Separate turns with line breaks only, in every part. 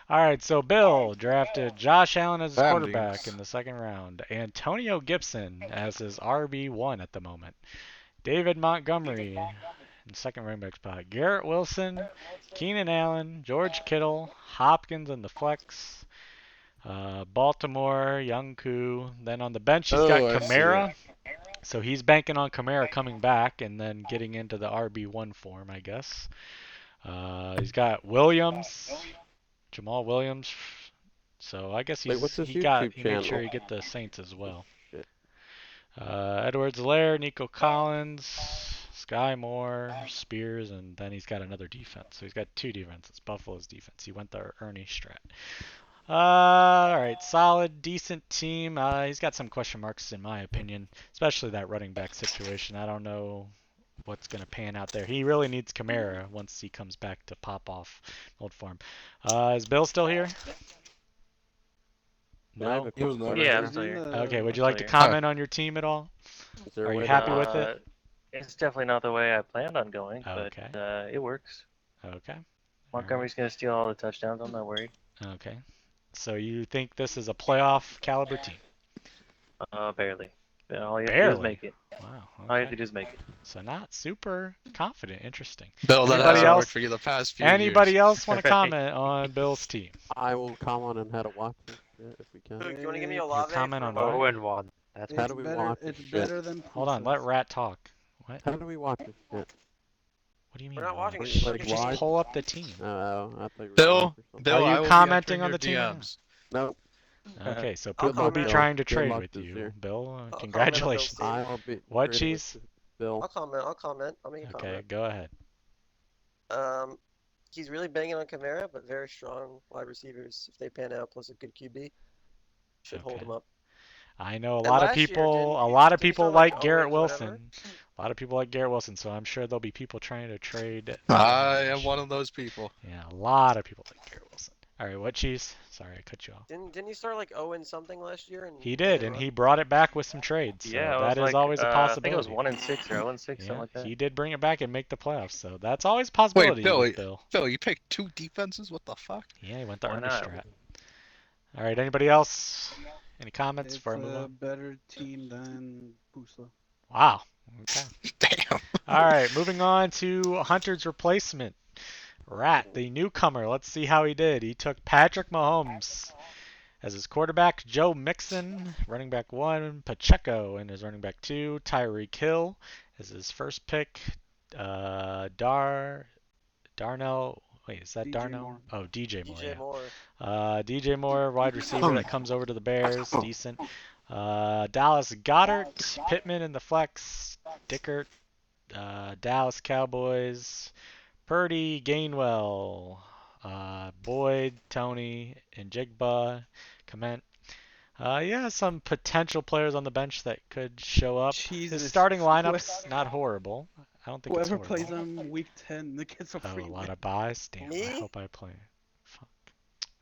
All right, so Bill drafted Josh Allen as his quarterback in
Standings.
the second round. Antonio Gibson as his RB1 at the moment. David Montgomery in second running back spot. Garrett Wilson, Keenan Allen, George Kittle, Hopkins in the flex. Baltimore, Young Koo. Then on the bench, he's got
Oh, I see it.
Kamara. So he's banking on Kamara coming back and then getting into the RB1 form, I guess. He's got Williams, Jamal Williams. So I guess
Wait, what's his
he
YouTube
made sure
channel?
he get the Saints as
Oh,
well.
shit.
Edwards-Helaire, Nico Collins, Sky Moore, Spears, and then he's got another defense. So he's got two defenses. Buffalo's defense. He went the Ernie Strat. All right, solid, decent team. He's got some question marks in my opinion, especially that running back situation. I don't know what's going to pan out there. He really needs Kamara once he comes back to pop off old form. Is Bill still here?
Can I have
No?
a
He was not.
question?
Yeah, I'm
He's
still
in
here.
Okay, would
the.
you
Still
like to
here.
Huh.
comment on your team at all?
Is there
Are
a
you
way
happy
to...
with it?
It's definitely not the way I planned on going, but
Okay.
it works.
Okay.
Montgomery's gonna steal all the touchdowns. I'm not worried.
Okay. So you think this is a playoff caliber team?
Barely. All you have to do is
Barely.
make it.
Wow.
All you have to
Okay.
do is make it.
So not super confident. Interesting.
Bill, that
Anybody
hasn't
Uh,
worked
else?
for you the past few
Anybody
years.
else want to
right.
comment on Bill's team?
I will comment on how to watch this shit if we can.
Luke, you want to give me a
It's,
You
Olave
comment
for
on
what?
what?
0-1. That's
How
what
do
it
we
is.
watch
It's
this shit?
better than
Hold on. Let
Pusa's.
Rat talk. What?
How do we watch this shit?
What do you mean?
We're not watching it.
Watch?
Just
Like
look at
Just
the
live?
pull up the team.
Oh, I thought you were
Bill,
live or something.
Are
Bill,
you
I will
commenting
be
on
entering
the
your
team?
DMs.
No.
Okay, so
I'll
people will be
comment.
trying to
Good
trade
luck
with
this
you,
year.
Bill.
I'll comment on Bill's
Congratulations.
team.
I'll be
What,
trading
Cheese?
with Bill.
I'll comment. I'll comment. I'll make a
Okay,
comment.
go ahead.
He's really banging on Kamara, but very strong wide receivers. If they pan out, plus a good QB, should hold
Okay.
him up.
I know a
And
lot of
last year,
people. A
didn't
lot of
he
people
start like
like Garrett
Owens, whatever?
Wilson. A lot of people like Garrett Wilson, so I'm sure there'll be people trying to trade.
I am one of those people.
Yeah, a lot of people like Garrett Wilson. All right, what, Cheese? Sorry, I cut you off.
Didn't he start like Owens something last year? And
He did,
didn't
and
run?
he brought it back with some trades. So
Yeah, it
that
was
is
like
always a
I think it was
possibility.
1-6 or 0-6, something
Yeah,
like that.
he did bring it back and make the playoffs, so that's always a
Wait,
possibility
Bill,
with Bill.
Bill, you picked two defenses? What the fuck?
Yeah, he went the
Why
Ernie
not?
strat. All right, anybody else? Any comments
It's
before I move
a
on?
better team than Pusa.
Wow. Okay.
Damn.
All right, moving on to Hunter's replacement. Rat, the newcomer. Let's see how he did. He took Patrick Mahomes as his quarterback, Joe Mixon, running back 1, Pacheco in his running back 2, Tyreek Hill as his first pick, Darnell. Wait, is that
DJ
Darnell?
Moore.
Oh, DJ Moore.
DJ
Yeah.
Moore.
DJ Moore, wide receiver that comes over to the Bears, decent. Dallas Goddard, Pittman in the flex, Dickert, Dallas Cowboys, Purdy, Gainwell, Boyd, Tony, and Jigba, Comment. Yeah, some potential players on the bench that could show up. His
Jesus.
starting lineup's not horrible. I don't think it's
Whoever
horrible.
plays on week 10 that gets a
Oh,
free
a lot
win.
of buys. Damn, I
Me?
hope I play. Fuck.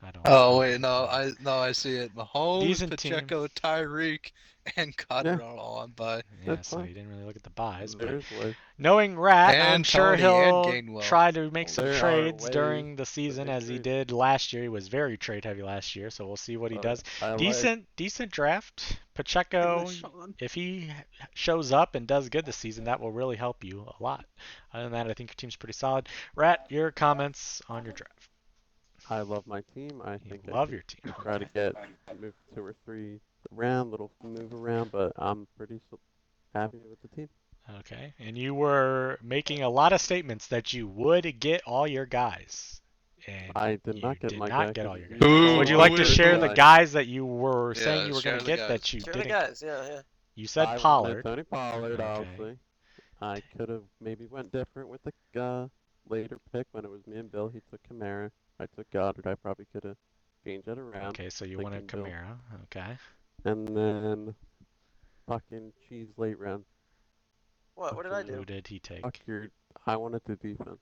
I don't.
Oh
I
wait,
don't
no,
play.
I see it. Mahomes,
Decent team.
Pacheco, Tyreek, and Goddard
Yeah.
are all on by.
Yeah,
That's
so
fine.
you didn't really look at the buys, but
There's way.
knowing Rat, I'm
And
sure
Tony and
he'll
Gainwell.
try to make some
There are
trades
ways
during the
to
season
make
as he
trades.
did last year. He was very trade heavy last year, so we'll see what he does.
I like
Decent draft. Pacheco,
Sean.
if he shows up and does good this season, that will really help you a lot. Other than that, I think your team's pretty solid. Rat, your comments on your draft.
I love my team. I
You
think
love
I
your team.
could try to get moved 2 or 3 around, little move around, but I'm pretty happy with the team.
Okay, and you were making a lot of statements that you would get all your guys, and
I did
you
not get
did
my
not
guy.
get
'cause
all your
you
guys.
Who-
Would you
who
like to
is
share
the
the
guy?
guys that you were saying
Yeah,
you were going
share
to
the
get
guys.
that you
Share the
didn't?
guys. Yeah.
You said
I
Pollard.
wanted Tony Pollard,
Okay.
obviously. I could have maybe went different with the later pick when it was me and Bill. He took Kamara. I took Goddard. I probably could have changed that around.
Okay, so you wanted
thinking Bill.
Kamara. Okay.
And then fucking cheese late round.
What? What did I do?
Who did he take?
Fuck your. I wanted the defense.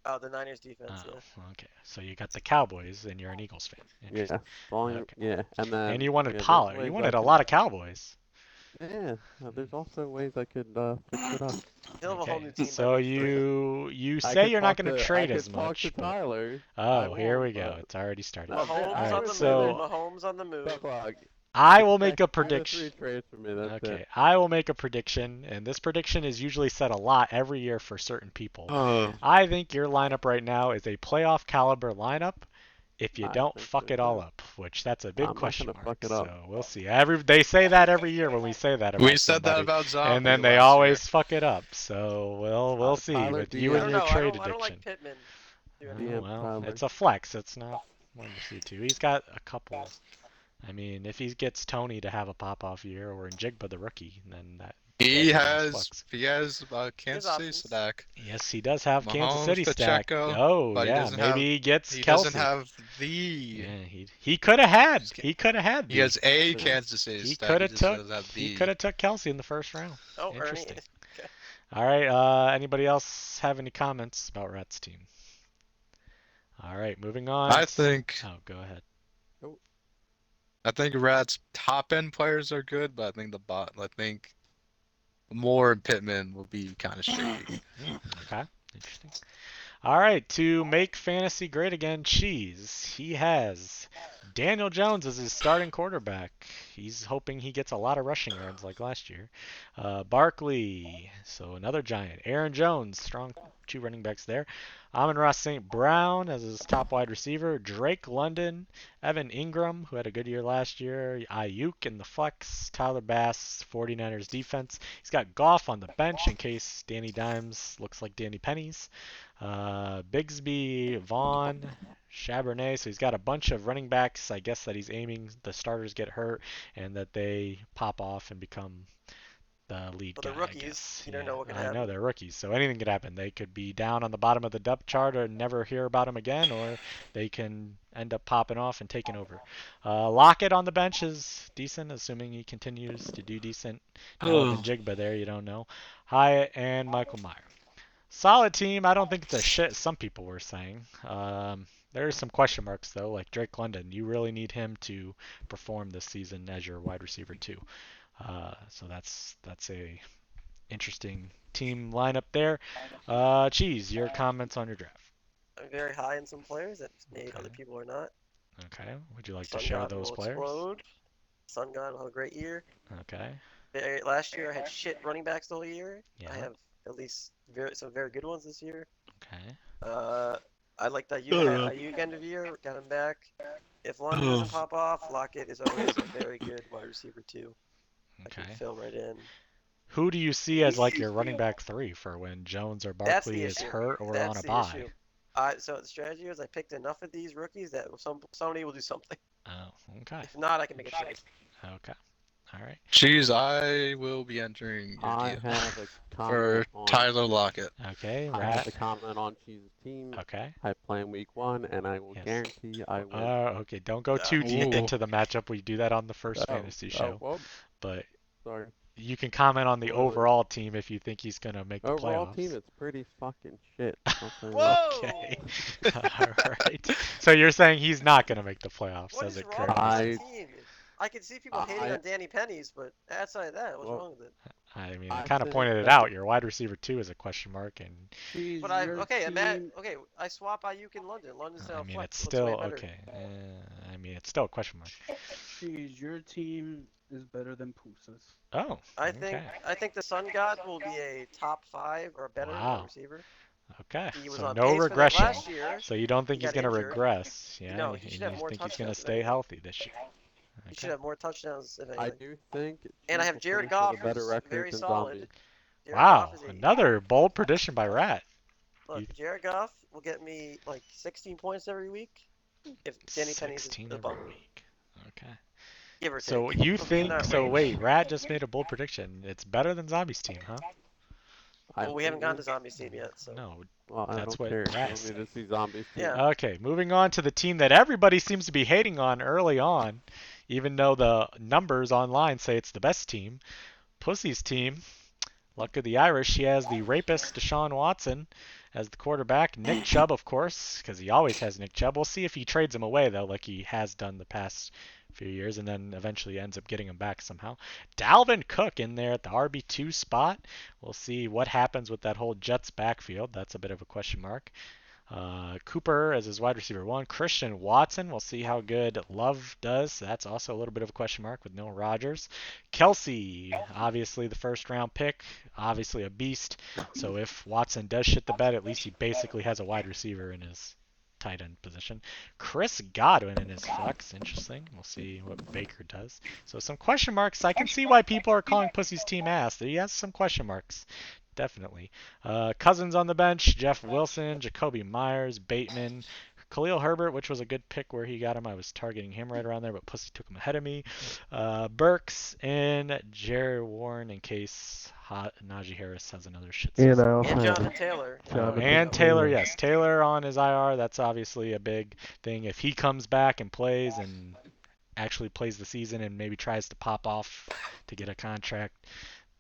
Oh, the Niners defense.
Oh,
Yeah.
okay. So you got the Cowboys, and you're an Eagles fan. Interesting.
Yeah. Volume.
Okay.
Yeah. And then.
And you wanted
yeah, there's
Pollard.
ways
You
I
wanted a
can-
lot of Cowboys.
Yeah, there's also ways I could fix it up.
He'll have a whole new
Okay,
team by
so
week 3.
you
I
say
could
you're not
talk
going to
to-
trade
I
as
could talk
much,
to
but
Tyler.
oh, here we
won't,
go.
but-
It's already started.
No,
Mahomes
Alright,
on the
so-
move. Mahomes on the move.
Bucklock,
I will make a
expect 2 to 3
prediction.
trades from me. That's
Okay,
it.
I will make a prediction, and this prediction is usually set a lot every year for certain people.
Oh,
I think your lineup right now is a playoff caliber lineup if you
I
don't
think
fuck
so,
it all
too.
up, which that's a big
I'm not
question
gonna
mark.
fuck it up.
So we'll see. They say that every year when we say that about
we said that
somebody,
about Zombie.
and then they
last
always
year.
fuck it up. So we'll see
Tyler
with you
Diaz.
and
I don't
your
know.
trade
I don't like
addiction.
Pittman. doing
Oh,
it.
DM
well,
Tyler.
it's a flex. It's not one to see two. He's got a couple. I mean, if he gets Tony to have a pop-off year, or Njigba the rookie, then that
He
Yeah,
has
flex.
Kansas City
options.
stack.
yes, he does have Kansas
Mahomes,
City stack.
Pacheco,
Oh
but he
yeah,
doesn't
maybe
have-
he gets
He
Kelsey.
doesn't have the.
Yeah, he could have had. He could have had.
He has a
Yeah.
Kansas City
He
stack.
could
He
have
just
took.
doesn't have
He
the.
could have took Kelsey in the first round.
Oh, Ernie.
Interesting. All right. Anybody else have any comments about Rat's team? All right, moving on.
I think
Oh, go ahead.
Rat's top end players are good, but I think I think Moore and Pittman will be kind of shaky.
Okay, interesting. All right, to make fantasy great again, Cheese. He has Daniel Jones as his starting quarterback. He's hoping he gets a lot of rushing yards like last year. Barkley, so another giant. Aaron Jones, strong 2 running backs there. Amon-Ra St. Brown as his top wide receiver. Drake London, Evan Ingram, who had a good year last year. Ayuk in the flex. Tyler Bass, 49ers defense. He's got Goff on the bench in case Danny Dimes looks like Danny Pennies. Bigsby, Vaughn, Charbonnet. So he's got a bunch of running backs. I guess that he's aiming the starters get hurt and that they pop off and become the lead
But
guy.
they're rookies.
I guess.
You don't know what could
I know
happen.
they're rookies, so anything could happen. They could be down on the bottom of the depth chart and never hear about them again, or they can end up popping off and taking over. Lockett on the bench is decent, assuming he continues to do decent. Now with Njigba there, you don't know. Hyatt and Michael Meyer. Solid team. I don't think it's a shit some people were saying. There's some question marks though, like Drake London. You really need him to perform this season as your wide receiver too. So that's a interesting team lineup there. Cheese, your comments on your draft.
I'm very high in some players that maybe other
Okay.
people are not.
Okay. Would you like
Sun
to share
God
those
will
players?
explode. Sun God will have a great year.
Okay.
Last year I had shit running backs the whole year.
Yeah.
I have at least some very good ones this year.
Okay.
I like that Ayuk end of year. Got him back. If London doesn't pop off, Lockett is always a very good wide receiver too. I
Okay.
can fill right in.
Who do you see as like your running back 3 for when Jones or
That's
Barkley
the
is
issue.
hurt or
That's
on a
the
bye?
issue. So the strategy is I picked enough of these rookies that somebody will do something.
Oh, okay.
If not, I can make a trade.
Okay. All right.
Jeez, I will be entering your
I
DM
have a
for
comment on
Tyler Lockett.
Okay.
I have
Rat.
a comment on Cheese's team.
Okay.
I play in week 1, and I will
Yes.
guarantee I win.
Okay. Don't go too deep
Ooh.
into the matchup. We do that on the first
Oh,
fantasy show.
well,
But
sorry.
you can comment on the
Well,
overall team if you think he's gonna make the
Overall
playoffs.
team, it's pretty fucking shit. I'll say that.
Whoa!
Okay. All right. So you're saying he's not gonna make the playoffs,
What
as
is
it
wrong
currently?
with this team? I can see people hating
I-
on Danny Pennies, but outside of that, what's
Well,
wrong with it?
I mean,
I
I kind of
think
pointed it
that-
out. Your wide receiver 2 is a question mark, and
Jeez,
But
your
I'm at,
team-
okay, I swap Ayuk in London. London's now
I mean,
flex.
it's
Looks way
still
better.
okay. I mean, it's still a question mark.
Jeez, your team is better than Pusa's.
Oh,
I think the Sun God will be a top 5 or better
Wow.
wide receiver.
okay.
He was
So
on
no
pace for that
regression.
last year.
So you don't think
He
he's
got
gonna
injured.
regress? Yeah.
No, he
and
should have
you
more
think he's gonna
touchdowns than
stay
anything.
healthy this year?
He should
Okay.
have more touchdowns if
I
anything.
do think
And I
Cheese
have
will
Jared
finish with
Goff,
a better
who's
record
very
than
solid.
Zombie.
Jared
Wow,
Goff is
another bold prediction by Rat.
Look,
You-
Jared Goff will get me like 16 points every week if Danny Penny's
16
is the
every
bump.
week. Okay.
Give or
So
take.
you
It'll be in
think?
that
So
range.
wait, Rat just made a bold prediction. It's better than Zombie's team, huh?
Well, we haven't
think
gotten to
it-
Zombie's team yet, so.
No.
Well, I
That's
don't
what
care. I
Rat
don't need to see Zombies team.
Yeah.
Okay, moving on to the team that everybody seems to be hating on early on, even though the numbers online say it's the best team. Pussy's team, luck of the Irish, she has the rapist Deshaun Watson as the quarterback. Nick Chubb, of course, because he always has Nick Chubb. We'll see if he trades him away, though, like he has done the past few years, and then eventually ends up getting him back somehow. Dalvin Cook in there at the RB2 spot. We'll see what happens with that whole Jets backfield. That's a bit of a question mark. Cooper as his wide receiver 1. Christian Watson. We'll see how good Love does. That's also a little bit of a question mark with Noah Rodgers. Kelsey, obviously the first round pick, obviously a beast. So if Watson does shit the bed, at least he basically has a wide receiver in his tight end position. Chris Godwin in his flex. Interesting. We'll see what Baker does. So some question marks. I can see why people are calling Pussy's team ass. He has some question marks. Definitely. Cousins on the bench, Jeff Wilson, Jacoby Myers, Bateman, Khalil Herbert, which was a good pick where he got him. I was targeting him right around there, but Pussy took him ahead of me. Burks and Jerry Warren in case Najee Harris has another shit
And
season.
I also
And
have
Jonathan Taylor.
And Taylor, yes. Taylor on his IR, that's obviously a big thing. If he comes back and plays and actually plays the season and maybe tries to pop off to get a contract,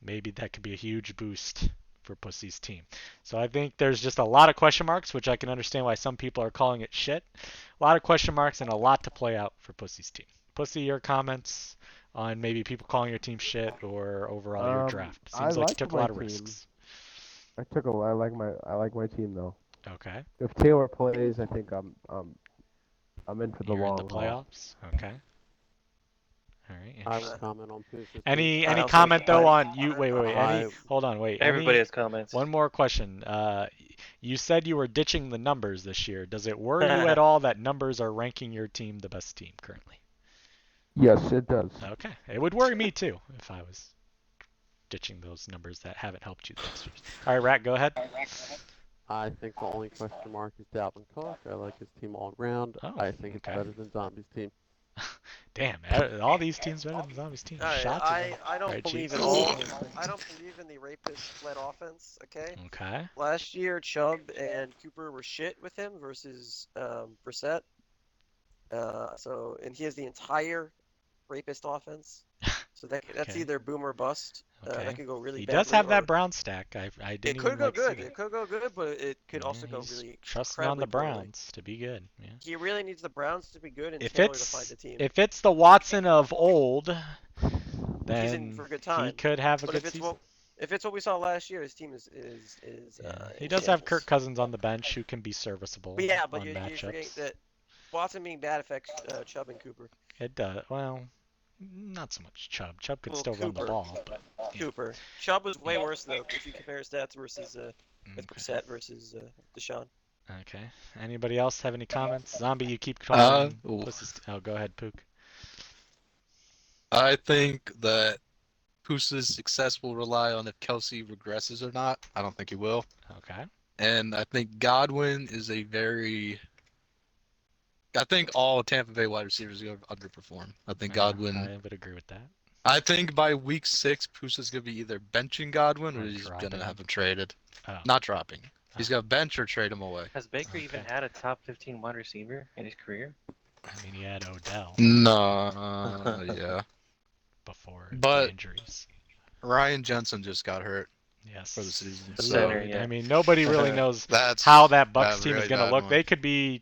maybe that could be a huge boost for Pussy's team. So I think there's just a lot of question marks, which I can understand why some people are calling it shit. A lot of question marks and a lot to play out for Pussy's team. Pussy, your comments on maybe people calling your team shit or overall your draft? Seems like you took a lot of risks.
I like my team though.
Okay.
If Taylor plays, I think I'm in for the
You're in
long
the
haul.
playoffs? Okay. All right.
I
Interesting.
would comment on Pussy's
Any
team.
also-
comment though
I-
on you? Wait.
I-
Hold on. Wait.
Everybody has comments.
One more question. You said you were ditching the numbers this year. Does it worry you at all that numbers are ranking your team the best team currently?
Yes, it does.
Okay. It would worry me too if I was ditching those numbers that haven't helped you the next years. All right, Rat, go ahead.
I think the only question mark is Dalvin Cook. I like his team all around.
Oh,
I think it's
okay.
better than Zombie's team.
Damn, all these teams better than Zombie's team. Shots.
I don't
Right,
believe
Chiefs.
in all. I don't believe in the rapist-led offense. Okay.
Okay.
Last year, Chubb and Cooper were shit with him versus Brissett. And he has the entire rapist offense. So that's
Okay.
either boom or bust.
Okay.
That could go really
He
badly.
does have
or
that Brown stack. I
It
didn't
could
even
go
like
good.
see
It
it.
could go good, but it could also
Yeah,
go
he's
really
trusting on the
incredibly poorly.
Browns to be good. Yeah.
He really needs the Browns to be good and
If
Taylor to find
it's
the team.
if it's the Watson of old,
He's in
then
for a good
he
time.
could have a
But
good
if it's
season.
if it's what we saw last year, his team is
Yeah. He
in
does have
shambles.
Kirk Cousins on the bench who can be serviceable
But yeah, but
on
you forget
matchups.
that Watson being bad affects Chubb and Cooper.
It does. Well, not so much Chubb. Chubb could
Well,
still run the
Cooper.
ball, but yeah.
Cooper. Chubb was way worse though if you compare stats versus with
Okay.
Brissett versus Deshaun.
Okay. Anybody else have any comments? Zombie, you keep calling.
ooh.
Oh, go ahead, Pook.
I think that Pusa's success will rely on if Kelsey regresses or not. I don't think he will.
Okay.
And I think Godwin is I think all Tampa Bay wide receivers are going to underperform. I think Godwin.
I would agree with that.
I think by week 6, Pusa's going to be either benching Godwin or
Or
he's going
dropping
to
him.
have him traded.
Oh.
Not dropping. He's going to bench or trade him away.
Has Baker even
Okay.
had a top 15 wide receiver in his career?
I mean, he had Odell
No, yeah.
before
But-
the injuries.
Ryan Jensen just got hurt
Yes.
for the season.
The
So
center, yeah.
I mean, nobody really knows
that's
how that Bucks
a
team is
really
going to
bad
look.
one.
They could be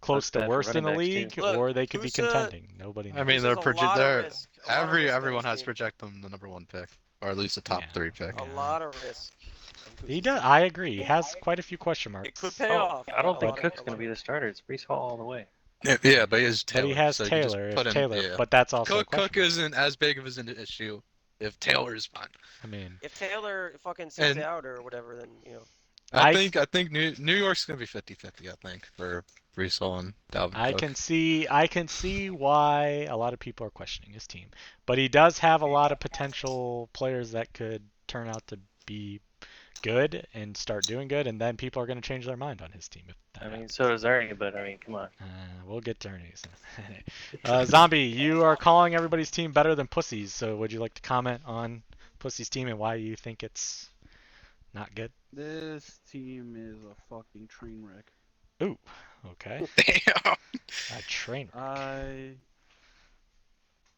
close
That's
to
bad for
worst in the
running backs,
league,
too.
Look,
or they could be
Pusa-
contending. Nobody knows.
I mean,
Pusa's
they're
a lot of
they're
risk. A lot of risk on
everyone
this
has
team.
projected him the number 1 pick, or at least a top
Yeah.
3 pick.
A
Yeah.
lot of risk. on
He
Pusa's
does.
team.
I agree. He has quite a few question marks.
It could pay
Oh,
off.
I don't
A
think
lot of-
Cook's
a
going
lot
to be
of-
the starter. It's Brees Hall all the way.
Yeah, but he has
But
Taylor.
he has
so you can just
Taylor.
put
If
in,
Taylor,
yeah.
but that's also a
Cook
question mark.
isn't as big of an issue if Taylor is fine.
I mean,
If Taylor fucking sits
And-
out or whatever, then you know.
I think New York's gonna be 50-50, I think, for Brees Hall and Dalvin
I
Cook.
can see why a lot of people are questioning his team, but he does have a lot of potential players that could turn out to be good and start doing good, and then people are going to change their mind on his team. If that
I mean,
happens.
so does Ernie, but I mean, come on.
We'll get to Ernie's. Zombie, you are calling everybody's team better than Pussy's, so would you like to comment on Pussy's team and why you think it's not good?
This team is a fucking train wreck.
Ooh, okay.
Damn.
A train wreck.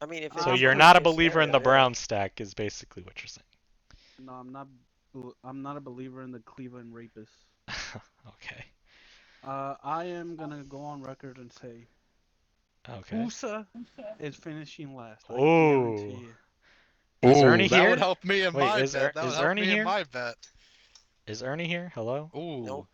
I mean, if
So
So
it's
you're
worst
not a
case
believer in the
scenario,
Brown stack, is basically what you're saying.
No, I'm not. I'm not a believer in the Cleveland rapists.
Okay.
I am gonna go on record and say
Okay.
Pusa is finishing last. I
Oh.
guarantee it.
Is
Ooh,
Ernie
that
here?
would help me in
Wait,
my
is
bet. That would
is
help
Ernie
me in
here?
my bet.
Is Ernie here? Hello?
Ooh.
Nope.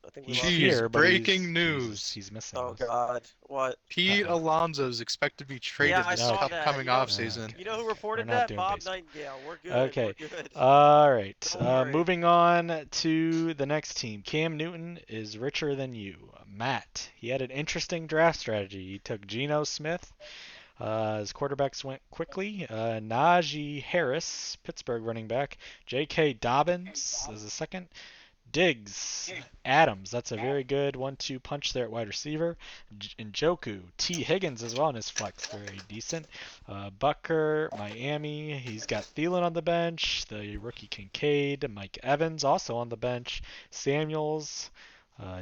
I think we
He's
lost
Jeez,
here,
him.
but
breaking news.
he's missing
Oh
us.
God, what?
Pete
Uh-oh.
Alonso is expected to be traded
Yeah, I
this
saw
Okay.
that.
upcoming
You know,
offseason.
you know who
We're
reported
not
that?
doing
Bob
baseball.
Nightingale. We're good.
Okay.
We're good.
All right.
Don't worry.
Moving on to the next team. Cam Newton is richer than you. Matt. He had an interesting draft strategy. He took Geno Smith. His quarterbacks went quickly. Najee Harris, Pittsburgh running back. J.K. Dobbins is the second. Diggs, Adams, that's a very good 1-2 punch there at wide receiver. Njoku, T. Higgins as well in his flex, very decent. Butker, Miami, he's got Thielen on the bench. The rookie Kincaid, Mike Evans also on the bench. Samuels,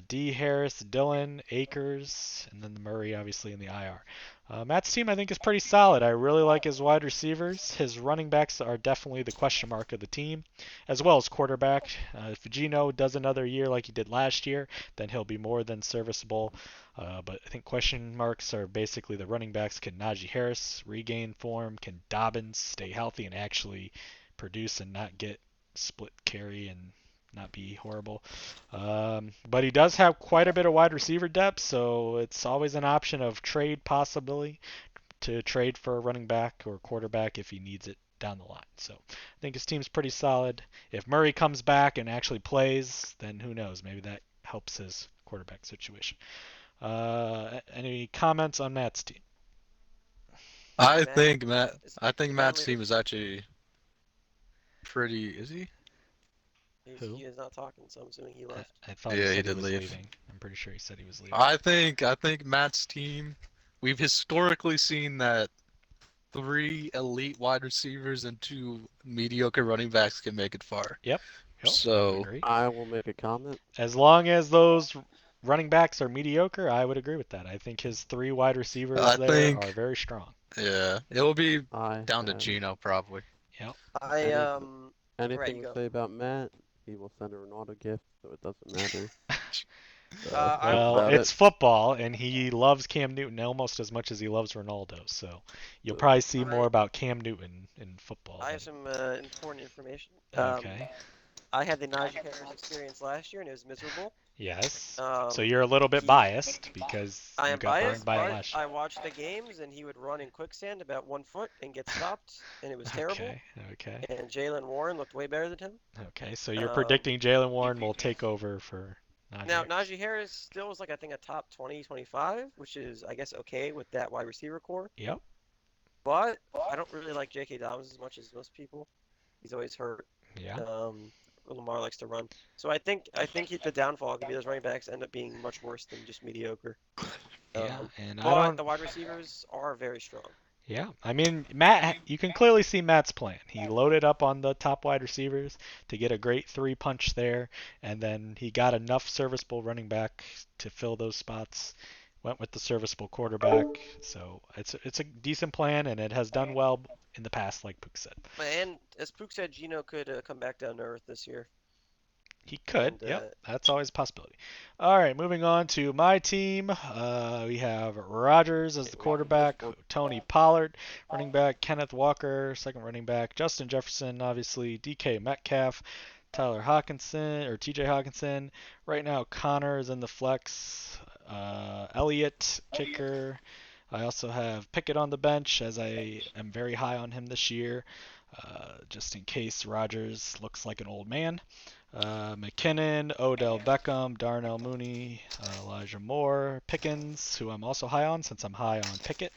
D. Harris, Dillon, Akers, and then the Murray obviously in the IR. Matt's team I think is pretty solid. I really like his wide receivers. His running backs are definitely the question mark of the team, as well as quarterback. If Geno does another year like he did last year, then he'll be more than serviceable. But I think question marks are basically the running backs. Can Najee Harris regain form? Can Dobbins stay healthy and actually produce and not get split carry and not be horrible? But he does have quite a bit of wide receiver depth, so it's always an option of trade possibly to trade for a running back or quarterback if he needs it down the line. So I think his team's pretty solid. If Murray comes back and actually plays, then who knows? Maybe that helps his quarterback situation. Any comments on Matt's team?
I
Matt
think
is
Matt's
currently
team is actually pretty. Is he?
Who?
he is not talking, so I'm assuming he left.
I thought
Yeah,
he
he
said he
did
was
leave.
leaving. I'm pretty sure he said he was leaving.
I think Matt's team. We've historically seen that 3 elite wide receivers and 2 mediocre running backs can make it far.
Yep, I would
So
agree.
I will make a comment.
As long as those running backs are mediocre, I would agree with that. I think his 3 wide receivers
I
there are
think,
very strong.
yeah, it will be
I
down to
have
Geno probably.
Yep.
I
Any-
Right,
anything
you
to
go.
say about Matt. He will send a Ronaldo gift, so it doesn't matter. So
I
that's
Well,
about
it's
it.
football, and he loves Cam Newton almost as much as he loves Ronaldo. So you'll probably see more about Cam Newton in football.
I have some important information.
Okay.
I had the Najee Harris experience last year, and it was miserable.
Yes.
Um,
So you're a little bit
he-
biased because
I
you
am
got burned
biased,
by it
but
last year.
I watched the games, and he would run in quicksand about 1 foot and get stopped, and it was terrible.
Okay. Okay.
And Jalen Warren looked way better than him.
Okay. So you're
Um,
predicting Jalen Warren will take over for Najee
Now,
Harris.
Najee Harris still was like, I think, a top 20, 25, which is, I guess, okay with that wide receiver core.
Yep.
But I don't really like J.K. Dobbins as much as most people. He's always hurt.
Yeah.
Lamar likes to run. So I think the downfall could be those running backs end up being much worse than just mediocre.
Yeah. And I
But
don't.
the wide receivers are very strong.
Yeah, I mean, Matt, you can clearly see Matt's plan. He loaded up on the top wide receivers to get a great 3 punch there, and then he got enough serviceable running back to fill those spots. Went with the serviceable quarterback, so it's a decent plan, and it has done well in the past, like Pook said.
And as Pook said, Geno could come back down to earth this year.
He could,
And,
yep, that's always a possibility. All right, moving on to my team. We have Rodgers as the quarterback, Tony Pollard, running back, Kenneth Walker, second running back, Justin Jefferson, obviously, DK Metcalf, Tyler Hawkinson, or TJ Hawkinson. Right now, Connor is in the flex, Elliott, kicker. I also have Pickett on the bench, as I am very high on him this year, just in case Rodgers looks like an old man. McKinnon, Odell Beckham, Darnell Mooney, Elijah Moore, Pickens, who I'm also high on since I'm high on Pickett,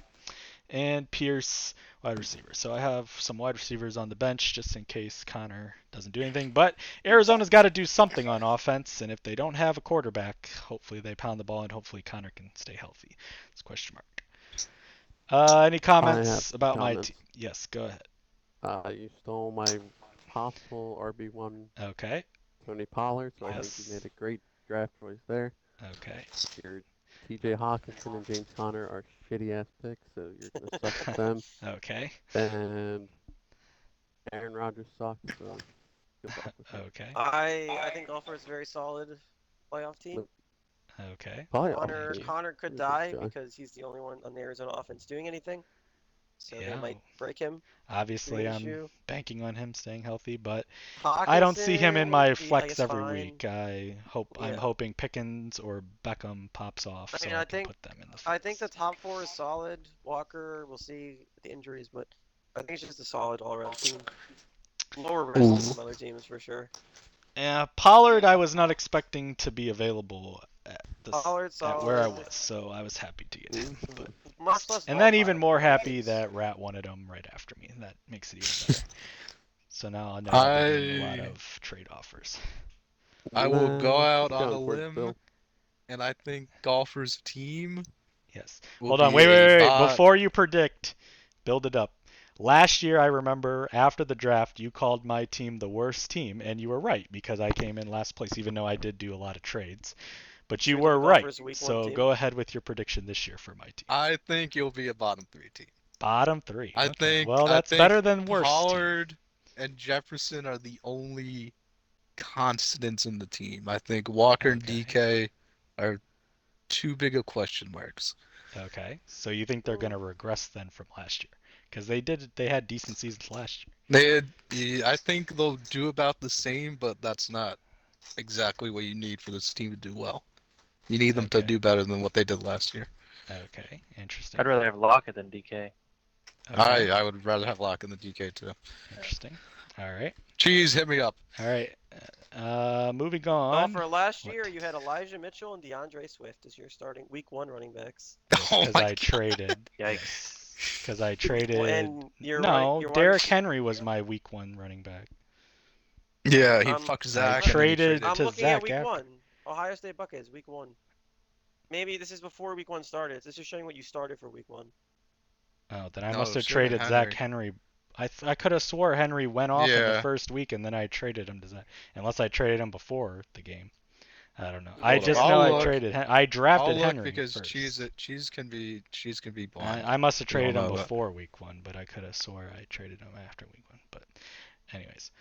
and Pierce, wide receiver. So I have some wide receivers on the bench just in case Connor doesn't do anything. But Arizona's got to do something on offense, and if they don't have a quarterback, hopefully they pound the ball and hopefully Connor can stay healthy. It's a question mark. Any comments about my team? Yes, go ahead.
You stole my possible RB1
Okay.
Tony Pollard, so I
Yes.
think you made a great draft choice there.
Okay.
Your TJ Hawkinson and James Conner are shitty ass picks, so you're gonna suck with them.
Okay.
And Aaron Rodgers sucks, so Good luck with that.
Okay.
I think Golfer is a very solid playoff team.
Okay.
Probably
Connor
also.
Connor could
He's a good
die
guy.
because he's the only one on the Arizona offense doing anything. So they
Yeah.
might break him.
Obviously,
the
I'm
issue.
banking on him staying healthy, but
Hawkinson
I don't see him in my
would be, I
flex
guess,
every
fine.
week. I'm
Yeah.
hoping Pickens or Beckham pops off
I mean,
so I
I
can
think-
put them in the
I think the
flex.
top four is solid. Walker, we'll see with the injuries, but I think it's just a solid all-around team. Lower risk than some other teams for sure.
Yeah, Pollard I was not expecting to be available at,
Pollard,
at where I
solid.
was, so I was happy to get him. But
Much less
and then even
volatile
more
than
happy
Pickens.
that Rat wanted him right after me. That makes it even better. So now I'll be getting a lot of trade offers.
I will go
Nah,
out
keep
on a
going for it,
limb,
Bill.
and I think Golfer's team
Yes.
will
Hold on,
be
wait.
a bot.
Before you predict, build it up. Last year, I remember after the draft, you called my team the worst team, and you were right because I came in last place, even though I did do a lot of trades. But you
Sure
were
think
right.
Golfer's a week one
So
team?
go ahead with your prediction this year for my team.
I think you'll be a bottom 3 team.
Bottom 3.
I
Okay.
think.
Well,
I
that's
think
better than worst. Team.
Pollard and Jefferson are the only constants in the team. I think Walker and
Okay.
DK are too big of question marks.
Okay. So you think they're going to regress then from last year? Because they had decent seasons last year.
I think they'll do about the same, but that's not exactly what you need for this team to do well. You need them to
Okay.
do better than what they did last year.
Okay. Interesting.
I'd rather have Lockett than DK.
Okay.
I would rather have Lock in the DK too.
Interesting. All right.
Cheese, hit me up.
All right. Moving on.
Golfer, last
What?
year you had Elijah Mitchell and DeAndre Swift as your starting week 1 running backs.
Oh
Because
my
I
God.
traded.
Yikes.
Because I traded.
And your
Derrick Henry was my week 1 running back.
Yeah, he
Um,
fucked
I
Zach. and then he
traded
I'm
to
looking
Zach
at week
after.
1. Ohio State Buckeyes, week 1. Maybe this is before week 1 started. This is showing what you started for week 1.
Oh, then I
No,
must have
should have
traded Zach Henry. I could have swore Henry went off in the
Yeah.
first week, and then I traded him to Zach. Unless I traded him before the game. I don't know.
Hold
I
up,
just
I'll
know I
look.
traded. I drafted
I'll look
Henry
because
first.
cheese can be blind.
I must have
We all
traded him
know that.
before week 1, but I could have swore I traded him after week 1. But, anyways,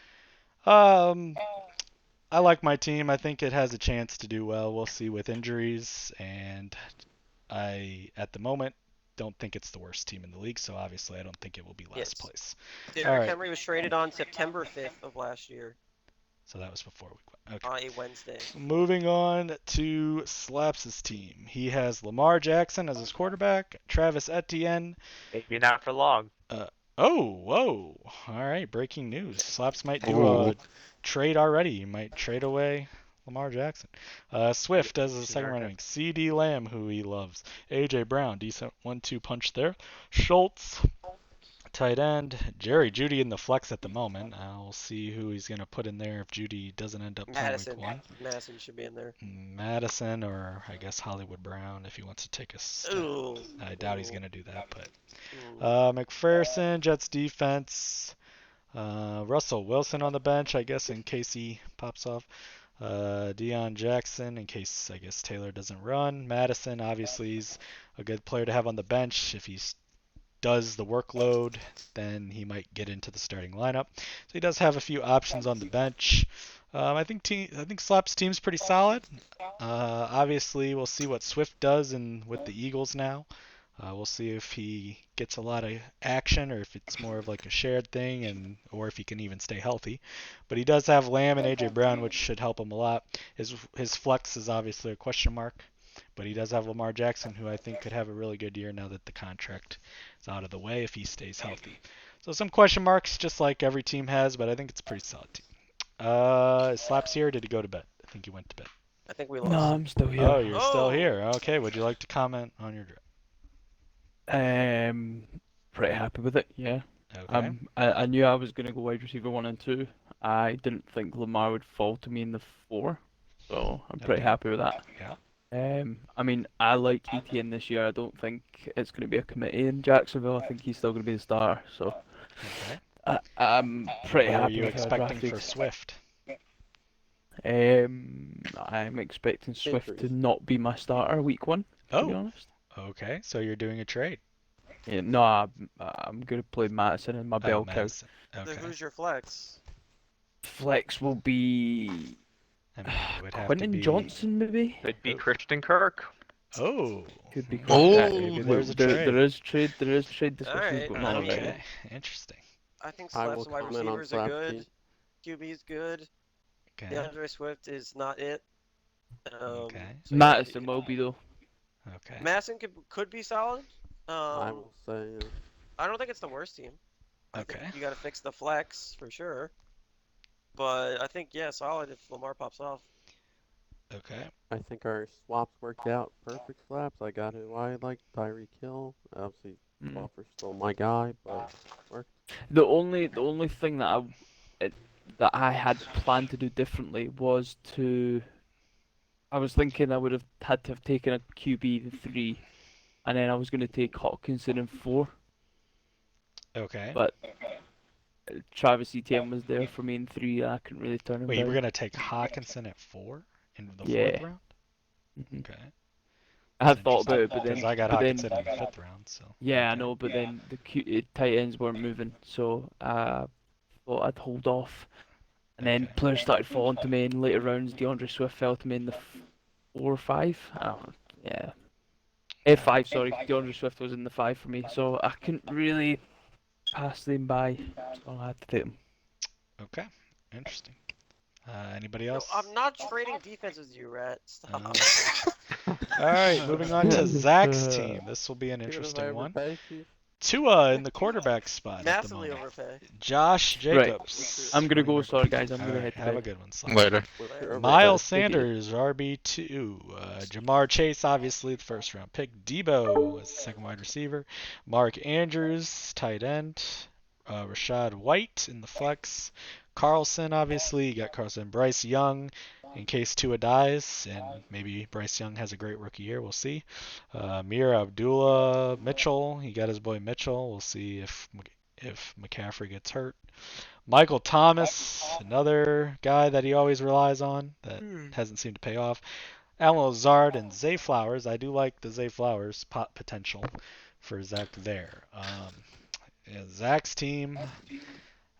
I like my team. I think it has a chance to do well. We'll see with injuries, and I at the moment don't think it's the worst team in the league. So obviously, I don't think it will be last
Yes.
place.
Derrick
All right.
Henry was traded on September 5th of last year
So that was before week 1. Okay.
on a Wednesday.
Moving on to Slaps' team. He has Lamar Jackson as his quarterback, Travis Etienne.
Maybe not for long.
Oh, whoa. All right, breaking news. Slaps might do a trade already. He might trade away Lamar Jackson. Swift as the second running back. CD Lamb, who he loves. AJ Brown, decent 1-2 punch there. Schultz, tight end. Jerry Jeudy in the flex at the moment. I'll see who he's going to put in there if Jeudy doesn't end up playing week 1.
Madison should be in there.
Madison, or I guess Hollywood Brown if he wants to take a step.
Ooh.
I doubt he's going to do that, but
Ooh.
McPherson, Jets defense. Russell Wilson on the bench, I guess, in case he pops off. Deion Jackson, in case, I guess, Taylor doesn't run. Madison, obviously, he's a good player to have on the bench. If he does the workload, then he might get into the starting lineup. So he does have a few options on the bench. I think Slap's team's pretty solid. Obviously, we'll see what Swift does with the Eagles now. We'll see if he gets a lot of action or if it's more of like a shared thing, or if he can even stay healthy. But he does have Lamb and AJ Brown, which should help him a lot. His flex is obviously a question mark, but he does have Lamar Jackson, who I think could have a really good year now that the contract is out of the way if he stays healthy. So some question marks, just like every team has, but I think it's a pretty solid team. Is Slaps here? Or did he go to bed? I think he went to bed.
I think we lost.
No, I'm still here.
Oh, you're still
Oh!
here. Okay, would you like to comment on your draft?
Pretty happy with it, yeah.
Okay.
I knew I was gonna go wide receiver 1 and 2. I didn't think Lamar would fall to me in the 4, so I'm pretty
Okay.
happy with that.
Yeah.
I mean, I like ETN this year. I don't think it's gonna be a committee in Jacksonville. I think he's still gonna be the starter. So
Okay.
I'm pretty
What are
happy
you
with how I
expecting
drafted.
for Swift?
I'm expecting Swift to not be my starter week 1. To be
Oh,
honest.
okay. So you're doing a trade.
Yeah, no, I'm gonna play Madison and my bell cow.
Madison.
So
Okay.
who's your flex?
Flex will be
I mean, it would have to
Quentin
be.
Johnson, maybe.
Could be Christian Kirk.
Oh.
Could be.
Oh,
Maybe there's a
There
trade.
is trade. There is trade discussions
Alright,
going
I
on
mean-
already.
Okay. Interesting.
I think
I
Slap's
will
wide
comment on
receivers are
Slap's
good.
team.
QB's good.
Okay.
DeAndre Swift is not it.
Okay.
So
Madison will be though.
Okay.
Madison could be solid.
I will say,
I don't think it's the worst team. I
Okay.
think you got to fix the flex for sure. But I think solid if Lamar pops off.
Okay.
I think our swaps worked out perfect slaps. I got who I like, Tyreek Hill. Obviously,
Mm.
Buffer's still my guy, but worked.
The only thing that I had planned to do differently was to. I was thinking I would have had to have taken a QB in 3, and then I was going to take Hawkinson in 4.
Okay.
But Travis Etienne was there for me in 3. I couldn't really turn him
Wait, you
down.
were gonna take Hawkinson at 4 in the 4th
Yeah.
round?
Mhm.
Okay.
I had thought about it, but
Because
then
I got
but
Hawkinson
then,
in the 5th round, so.
yeah, I
okay.
know. But then the tight ends weren't moving, so I thought I'd hold off. And then
Okay.
players started falling to me in later rounds. DeAndre Swift fell to me in the 4 or 5. Yeah. F5, sorry. DeAndre Swift was in the 5 for me, so I couldn't really pass them by. So I had to take them.
Okay. Interesting. Anybody
No,
else?
I'm not trading defenses with you, Rat. Stop.
All right, moving on to Zach's team. This will be an
Dude, if I
interesting one.
overpay, Chief,
Tua in the quarterback spot at the
Massively
moment.
overpay.
Josh Jacobs.
I'm gonna go.
All
Sorry, guys. I'm
right,
gonna head to
have a
bed.
good one, son.
Later.
what's your overpay?
Miles
Take it.
Sanders, RB2. Jamar Chase, obviously the first round pick. Debo as the second wide receiver. Mark Andrews, tight end. Rashad White in the flex. Carlson, obviously. You got Carlson. Bryce Young, in case Tua dies, and maybe Bryce Young has a great rookie year. We'll see. Mir Abdullah Mitchell. He got his boy Mitchell. We'll see if McCaffrey gets hurt. Michael Thomas, another guy that he always relies on that hasn't seemed to pay off. Alan Lazard and Zay Flowers. I do like the Zay Flowers potential for Zach there. Zach's team,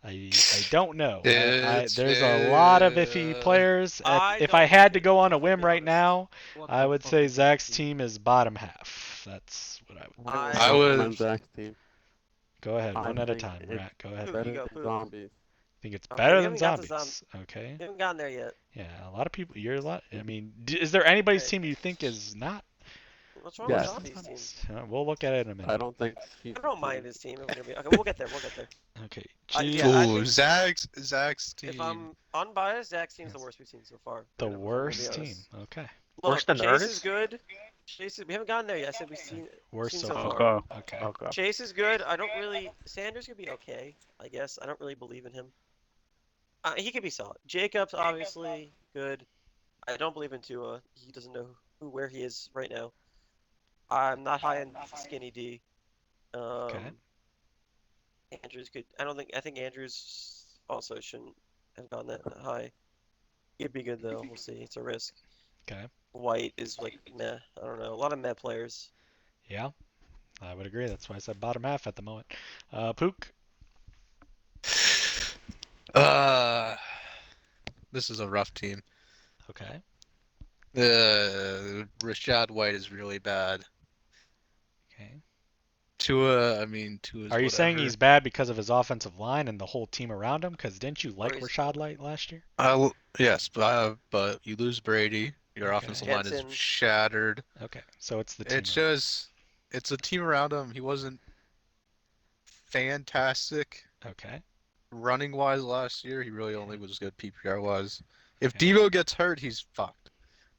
I don't know. There's a lot of iffy players. If I had to go on a whim right now, I would say Zach's team is bottom half. That's what I would.
I would-
recommend Zach's team.
Go ahead,
I
one at a
think
time,
it's
Rat. Go ahead.
Who?
Better
you go,
than
who?
zombies.
Think it's
Okay,
better
we
than
haven't got to
zombies. Okay.
We haven't gotten there yet.
Yeah, a lot of people. You're a lot. I mean, is there anybody's
Right.
team you think is not?
What's wrong
Yes.
with Zombies team?
We'll look at it in a minute.
I don't think
I don't mind his team. If we're gonna be... Okay, we'll get there. We'll get there.
Okay.
Yeah, I
Ooh,
think-
Zach's team.
If I'm unbiased, Zach's team's the worst we've seen so far.
The
I'm gonna be
worst team.
honest.
Okay.
Look,
Worse than
Chase
Ernest?
is good. We haven't gotten there yet. I said we've seen.
Worst
seen
so
so
far.
far.
Okay.
Okay.
Chase is good. I don't really. Sanders could be okay, I guess. I don't really believe in him. He could be solid. Jacobs obviously good. I don't believe in Tua. He doesn't know where he is right now. I'm not high on Skinny D. Andrews could. I think Andrews also shouldn't have gone that high. He'd be good though. We'll see. It's a risk.
Okay.
White is like meh. I don't know. A lot of meh players.
Yeah, I would agree. That's why I said bottom half at the moment. Pook.
This is a rough team.
Okay.
Rashad White is really bad.
Okay.
Tua's
Are you saying
whatever.
he's bad because of his offensive line and the whole team around him? Because didn't you like
he's-
Rashad Light last year?
Yes, but you lose Brady. Your
Okay.
offensive line
Jensen.
is shattered.
Okay. So it's the team.
It's just, it's a team around him. He wasn't fantastic
Okay.
running wise last year. He really only was good PPR wise. If
Okay.
Debo gets hurt, he's fucked.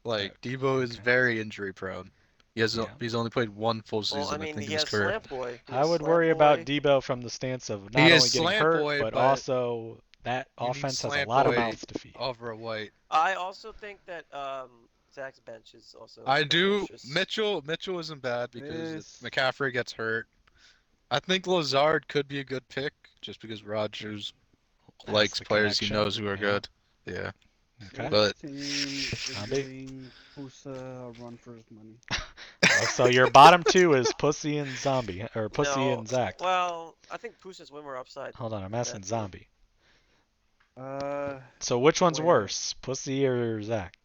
Like Debo is
Okay.
very injury prone. He's only played one full season.
Well, I mean,
think
he
of
has
his career.
Slant Boy. He
I
has
would
Slant
worry about
Boy.
Debo from the stance of not
He
only
is
getting
Slant
hurt,
Boy,
but
but
also that
you need
offense has a
Slant
lot of
Boy
mouths to feed.
Over White.
I also think that Zach's bench is also.
I do.
atrocious.
Mitchell isn't bad because
Yes.
if McCaffrey gets hurt. I think Lazard could be a good pick just because Rodgers
Has
likes
the
players he
connection.
knows who are
Yeah.
good. Yeah.
Okay.
But-
Team is
Zombie.
giving Pusa a run for his money.
So your bottom two is Pussy and Zombie, or Pussy
No,
and Zach.
Well, I think Pusa's way more upside.
Hold on, I'm asking
That's it.
Zombie. So which one's
Wait.
worse, Pussy or Zach?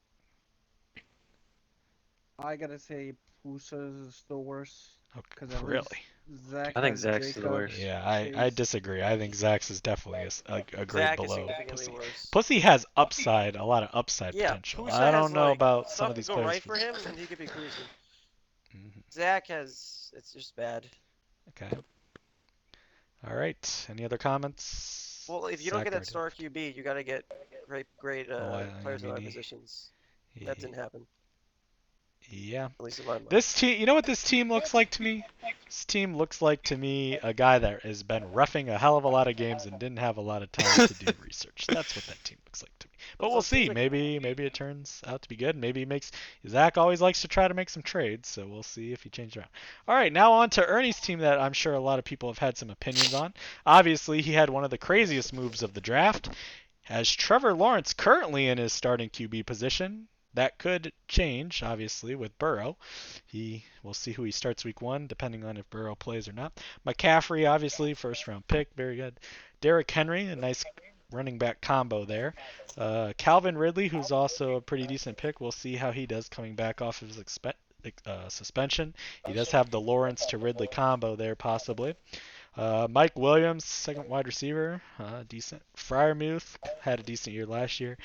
I gotta say Pusa is still worse.
Okay,
Because at
really?
least Zach
I think
has
Zach's is the
Jacob,
worst.
Yeah, I
Chase.
disagree. I think Zach's is definitely a grade
Zach is
below
significantly
Pussy.
worse.
Pussy has upside, a lot of upside
Yeah,
potential.
Pusa
I
has
don't know
like
about some
stuff
of these
could go
players.
right for him, and he could be cruising.
Mhm.
Zach has it's just bad.
Okay. All right. Any other comments?
Well, if you don't
Zach
get that
already
star QB, you gotta get great
Oh,
players in
mean,
other positions. That didn't happen,
Yeah.
at least in my mind.
This team, you know what this team looks like to me? This team looks like to me a guy that has been roughing a hell of a lot of games and didn't have a lot of time to do research. That's what that team looks like to me. But we'll
Also, it seems
see.
like-
Maybe it turns out to be good. Maybe he makes Zach always likes to try to make some trades, so we'll see if he changes around. All right, now on to Ernie's team that I'm sure a lot of people have had some opinions on. Obviously, he had one of the craziest moves of the draft. Has Trevor Lawrence currently in his starting QB position. That could change, obviously, with Burrow. We'll see who he starts week 1, depending on if Burrow plays or not. McCaffrey, obviously, first round pick, very good. Derrick Henry, a nice running back combo there. Calvin Ridley, who's also a pretty decent pick. We'll see how he does coming back off of his suspension. He does have the Lawrence to Ridley combo there, possibly. Mike Williams, second wide receiver, decent. Freiermuth had a decent year last year.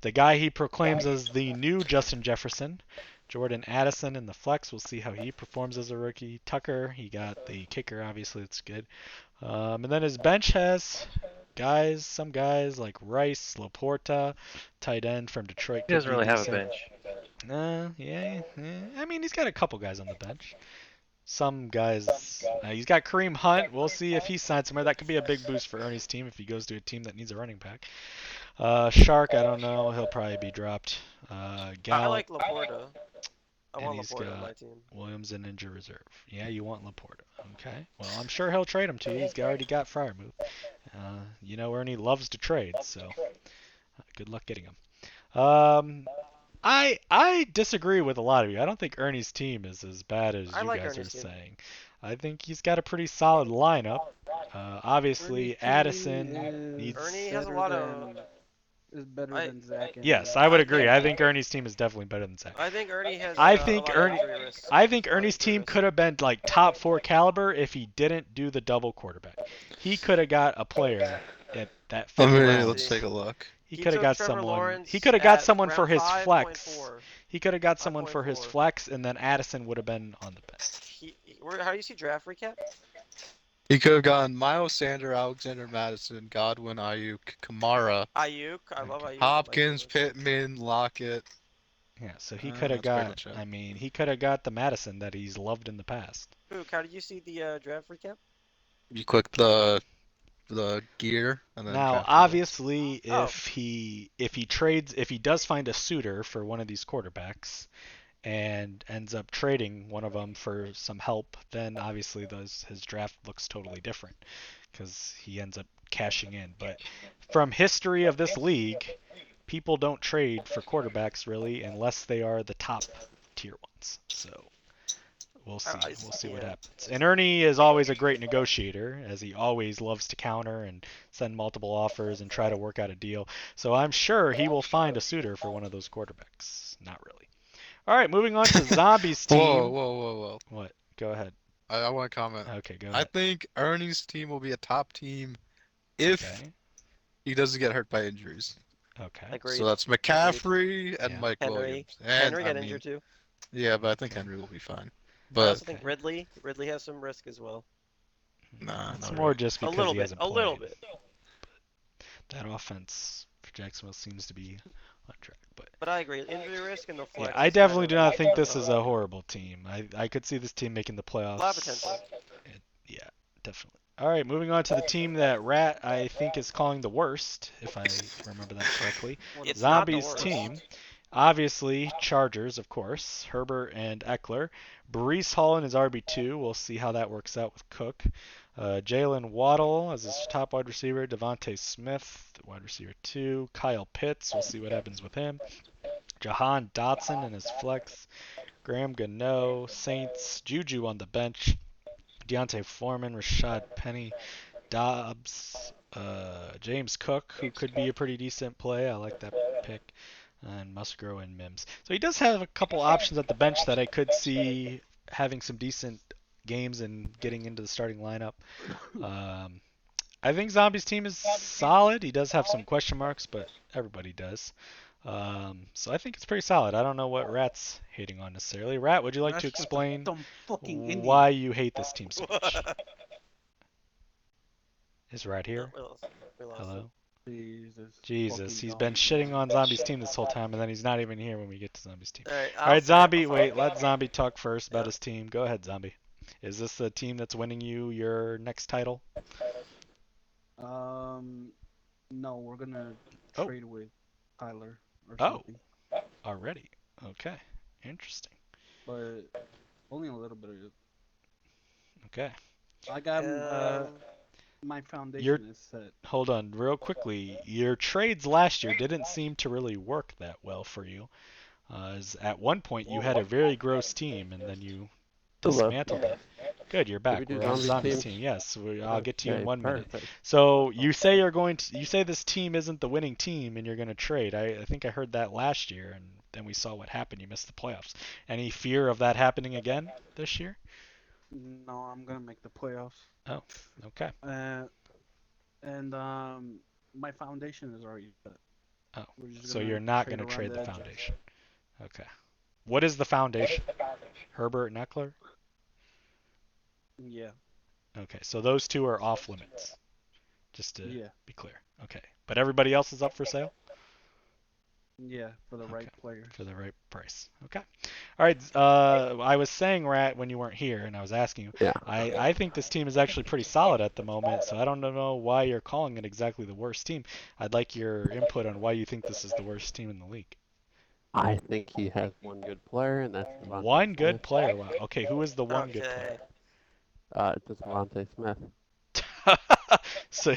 The guy he proclaims as the new Justin Jefferson, Jordan Addison in the flex. We'll see how he performs as a rookie. Tucker, he got the kicker, obviously, it's good. And then his bench has some guys like Rice, Laporta, tight end from Detroit.
He doesn't
could be
really have a
decent.
bench.
Yeah. I mean, he's got a couple guys on the bench. Some guys, he's got Kareem Hunt. We'll see if he signs somewhere. That could be a big boost for Ernie's team if he goes to a team that needs a running back. Shark, I don't know. He'll probably be dropped.
I
Gallup,
like Laporta. I
and
want
he's
Laporta on
got
my team.
Williams in injury reserve. Yeah, you want Laporta. Okay. Well, I'm sure he'll trade him to you. He's already got Freiermuth. You know Ernie loves to trade, so good luck getting him. I disagree with a lot of you. I don't think Ernie's team is as bad as
I
you
like
guys are
Ernie's team.
saying. I think he's got a pretty solid lineup. Obviously,
Ernie's team is
needs.
Ernie has a
better
lot of-
is better
I-
than Zach. and
Yes,
Zach.
I would
I
agree.
think-
I think Ernie's team is definitely better than Zach.
I think Ernie has.
I
a
think
lot of
Ernie-
injury risk.
I think
A lot of
Ernie's
injury
team
risk.
could have been like top 4 caliber if he didn't do the double quarterback. He could have got a player that fit around.
Let's take a look.
He
He
could have
took
got
Trevor
someone.
Lawrence
He could have got
at
someone for
round
his
5.4.
flex. He could have got someone for his
5.4.
flex, and then Addison would have been on the bench.
How do you see draft recap?
He could have gotten Miles Sanders, Alexander Madison, Godwin, Ayuk, Kamara,
Ayuk. I love Ayuk.
Hopkins, Pittman, Lockett.
Yeah, so he could have
that's pretty
got.
much it.
I mean, he could have got the Madison that he's loved in the past.
Luke, how did you see the draft recap?
You click the gear and then
Now,
draft results.
obviously,
Oh.
if he does find a suitor for one of these quarterbacks, and ends up trading one of them for some help, then obviously his draft looks totally different because he ends up cashing in. But from history of this league, people don't trade for quarterbacks really unless they are the top tier ones. So we'll see. We'll see what
yeah.
happens. And Ernie is always a great negotiator, as he always loves to counter and send multiple offers and try to work out a deal. So I'm sure he will find a suitor for one of those quarterbacks. Not really. All right, moving on to Zombie's team.
Whoa.
What? Go ahead.
I want to comment.
Okay, go
I
ahead.
think Ernie's team will be a top team if
Okay.
he doesn't get hurt by injuries.
Okay.
Agreed.
So that's McCaffrey and
Yeah.
Mike
Henry.
Williams. And,
Henry got
I mean,
injured too.
Yeah, but I think Henry will be fine.
I
But
also think Ridley. Ridley has some risk as well.
nah,
It's
not
more
really.
just
A
because
little
he
bit.
hasn't
A
played.
little bit.
That offense for Jacksonville seems to be on track.
But I agree. Injury risk and the
Yeah,
flex.
I
is
definitely
kind
do
of-
not think this is a horrible team. I could see this team making the playoffs.
A lot of potential.
Yeah, definitely. All right, moving on to the team that Rat I think is calling the worst, if I remember that correctly.
It's not the
Zombies
worst.
team. Obviously, Chargers, of course. Herbert and Eckler. Brees Hall in his RB2. We'll see how that works out with Cook. Jalen Waddle as his top wide receiver. Devontae Smith, wide receiver 2. Kyle Pitts. We'll see what happens with him. Jahan Dotson in his flex. Graham Gano. Saints. Juju on the bench. Deontay Foreman. Rashad Penny. Dobbs. James Cook, who could be a pretty decent play. I like that pick. And Musgrove and Mims. So he does have a couple options at the bench that I could see having some decent games and getting into the starting lineup. I think Zombie's team is solid. He does have some question marks, but everybody does. So I think it's pretty solid. I don't know what Rat's hating on necessarily. Rat, would you like
That's
to
just a
explain
dumb fucking Indian.
why you hate this team so much? Is Rat
No,
here?
we lost him.
Hello?
Jesus.
Jesus,
fucking
he's
dumb.
been shitting on Zombie's team this whole time, and then he's not even here when we get to Zombie's team.
Alright,
All right, Zombie,
I'll
wait,
say-
let Zombie talk first about
Yeah.
his team. Go ahead, Zombie. Is this the team that's winning you your next title?
No, we're gonna
Oh.
trade with Tyler or
Oh.
something.
Already. Okay. Interesting.
But only a little bit of it.
Okay.
I got
Um,
my foundation
You're-
is set.
Hold on, real quickly. Your trades last year didn't seem to really work that well for you. As at one point you had a very gross team, and then you
Hello.
dismantled it. Good, you're back.
we do
We're on
Zombie's
Zombie's
team?
team. Yes, I'll get to you in
Okay,
1 minute.
perfect.
So you say you say this team isn't the winning team, and you're going to trade. I think I heard that last year, and then we saw what happened. You missed the playoffs. Any fear of that happening again this year?
No, I'm gonna make the playoffs.
Okay.
And my foundation is already set.
Oh,
We're just
so
gonna
you're not
trade
going to
around
trade the
edges.
foundation. Okay. What is the foundation? Herbert and Eckler?
Yeah.
Okay, so those two are off limits. Just to
Yeah.
be clear. Okay. But everybody else is up for sale?
Yeah, for the right
Okay.
players.
For the right price. Okay. All right. I was saying, Rat, when you weren't here, and I was asking you,
Yeah.
I think this team is actually pretty solid at the moment, so I don't know why you're calling it exactly the worst team. I'd like your input on why you think this is the worst team in the league.
I think he has one good player, and that's Devontae
One good
Smith.
player. Wow. Okay, who is the one good
okay.
It's Devontae Smith.
player? So,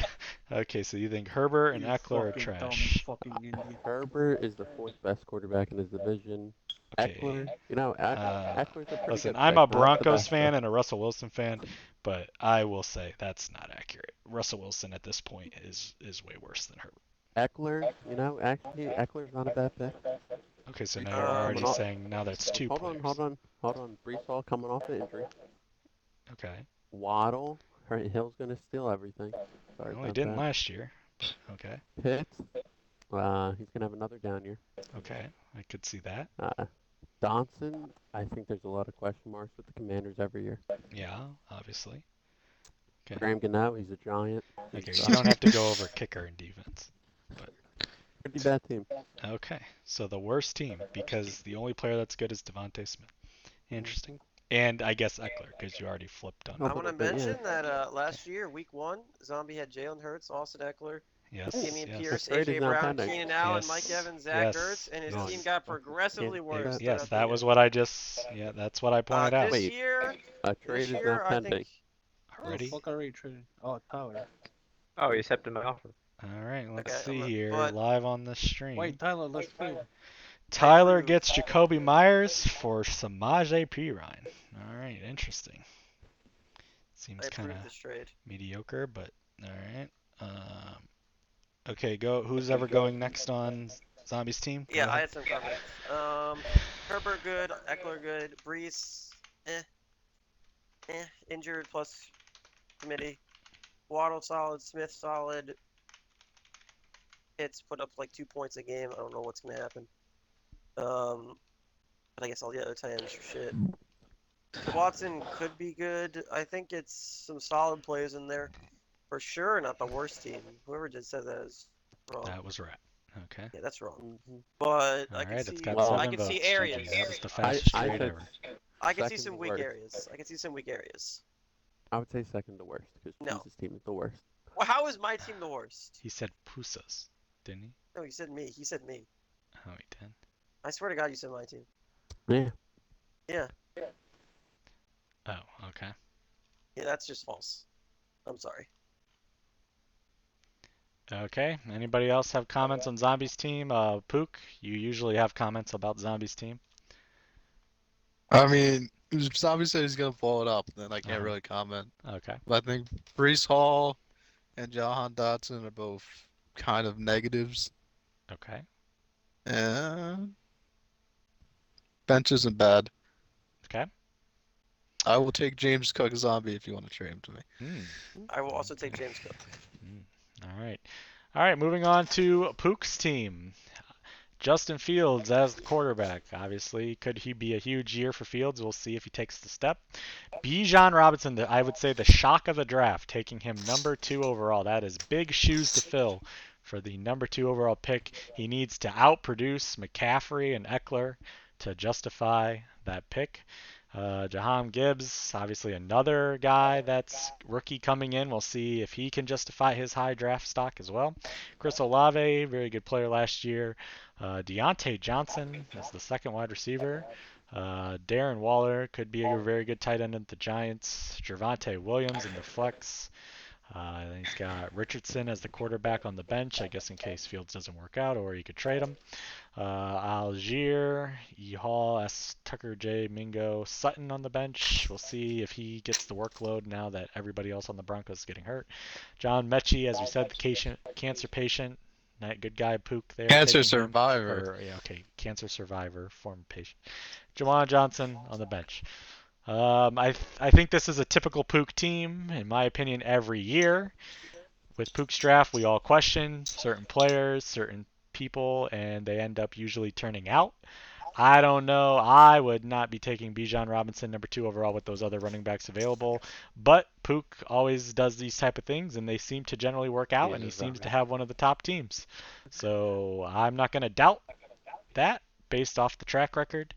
okay, so you think Herbert and
You
Eckler are
fucking dumb
trash.
fucking Indian.
Herbert is the fourth best quarterback in his division.
Okay.
Eckler, Eckler's a pretty
Listen,
good
I'm
pick,
a
not the
Broncos
best,
fan
though.
and a Russell Wilson fan, but I will say that's not accurate. Russell Wilson at this point is way worse than Herbert.
Eckler, actually, Eckler's not a bad pick.
Okay, so now
Um,
you're already
Coming off-
saying now that's two
Hold
players.
on. Brees Hall coming off an injury.
Okay.
Waddle, Hill's gonna steal everything. Sorry
Well, he
about
didn't
that.
last year. But okay.
Pitts, he's gonna have another down year.
Okay, I could see that.
Johnson, I think there's a lot of question marks with the Commanders every year.
Yeah, obviously. Okay.
Graham Gano, he's a giant. He
Okay, you
sucks.
don't have to go over kicker and defense.
Pretty bad team.
Okay, so the worst team because the only player that's good is Devontae Smith. Interesting. And I guess Eckler because you already flipped on.
A
I want to
little bit, yeah.
mention that last year, week 1, Zombie had Jalen Hurts, Austin Eckler,
Yes.
Damian
yes.
Pierce,
That's right,
AJ
he's not
Brown,
pending.
Keenan Allen,
Yes,
Mike Evans, Zach
yes,
Ertz, and his
yes.
team got progressively
Can't do
worse.
that.
Yes,
throughout
that
the
was
year.
what I just. Yeah, that's what I pointed out.
This
Wait.
year,
A trade
this
is
year,
not
I
pending.
think.
Already.
Fuck already traded. Oh, Tyler.
Oh, you accepted my offer.
All right, let's
Okay,
see
I'm
here,
but-
live on the stream.
Wait, Tyler, let's trade.
Tyler
approve.
gets Jacoby Myers for Samaje Perine. All right, interesting. Seems
I
kind
approved
of
this trade.
mediocre, but all right. Okay, go. Who's ever going next on Zombie's team? Go
Yeah, I
ahead.
had some comments. Herbert good, Eckler good, Brees, injured plus committee. Waddle solid, Smith solid. It's put up like 2 points a game. I don't know what's gonna happen. But I guess all the other tight ends are shit. Watson could be good. I think it's some solid plays in there. For sure, not the worst team. Whoever just said that is wrong.
That was right. Okay.
Yeah, that's wrong.
Mhm.
But
All
I can
right,
see
it's got
Well,
7
I can
votes.
see
GG.
areas.
That was the fastest
I
trade
said
ever.
I can see
second
some
to
weak
worst.
areas. I can see some weak areas.
I would say second to worst because
No.
Jesus' team is the worst.
Well, how is my team the worst?
He said Pusas, didn't he?
No, he said me. He said me.
Oh, he did.
I swear to God, you said my team.
Yeah.
Yeah.
Oh, okay.
Yeah, that's just false. I'm sorry.
Okay. Anybody else have comments on Zombie's team? Pook, you usually have comments about Zombie's team.
I mean, Zombie said he's gonna blow it up, then I can't
Uh-huh.
really comment.
Okay.
But I think Brees Hall and Jahan Dotson are both kind of negatives.
Okay.
And bench isn't bad.
Okay.
I will take James Cook Zombie if you want to trade him to me.
I will also take James Cook.
All right. All right, moving on to Pook's team. Justin Fields as the quarterback. Obviously, could he be a huge year for Fields? We'll see if he takes the step. Bijan Robinson, I would say the shock of the draft, taking him number 2 overall. That is big shoes to fill for the number 2 overall pick. He needs to outproduce McCaffrey and Eckler to justify that pick. Jahan Gibbs, obviously another guy that's rookie coming in. We'll see if he can justify his high draft stock as well. Chris Olave, very good player last year. Deontay Johnson is the second wide receiver. Darren Waller could be a very good tight end at the Giants. Javonte Williams in the flex. Then he's got Richardson as the quarterback on the bench, I guess in case Fields doesn't work out, or you could trade him. Algier, E. Hall, S. Tucker, J. Mingo, Sutton on the bench. We'll see if he gets the workload now that everybody else on the Broncos is getting hurt. John Mechie, as we said, the cancer patient. Good guy, Pook there.
Cancer
taking him.
survivor.
Cancer survivor, former patient. Jawan Johnson on the bench. I think this is a typical Pook team, in my opinion, every year. With Pook's draft, we all question certain players, certain people, and they end up usually turning out. I don't know. I would not be taking Bijan Robinson number 2 overall with those other running backs available. But Pook always does these type of things, and they seem to generally work out, and he seems to have one of the top teams. So I'm not going to doubt that based off the track record.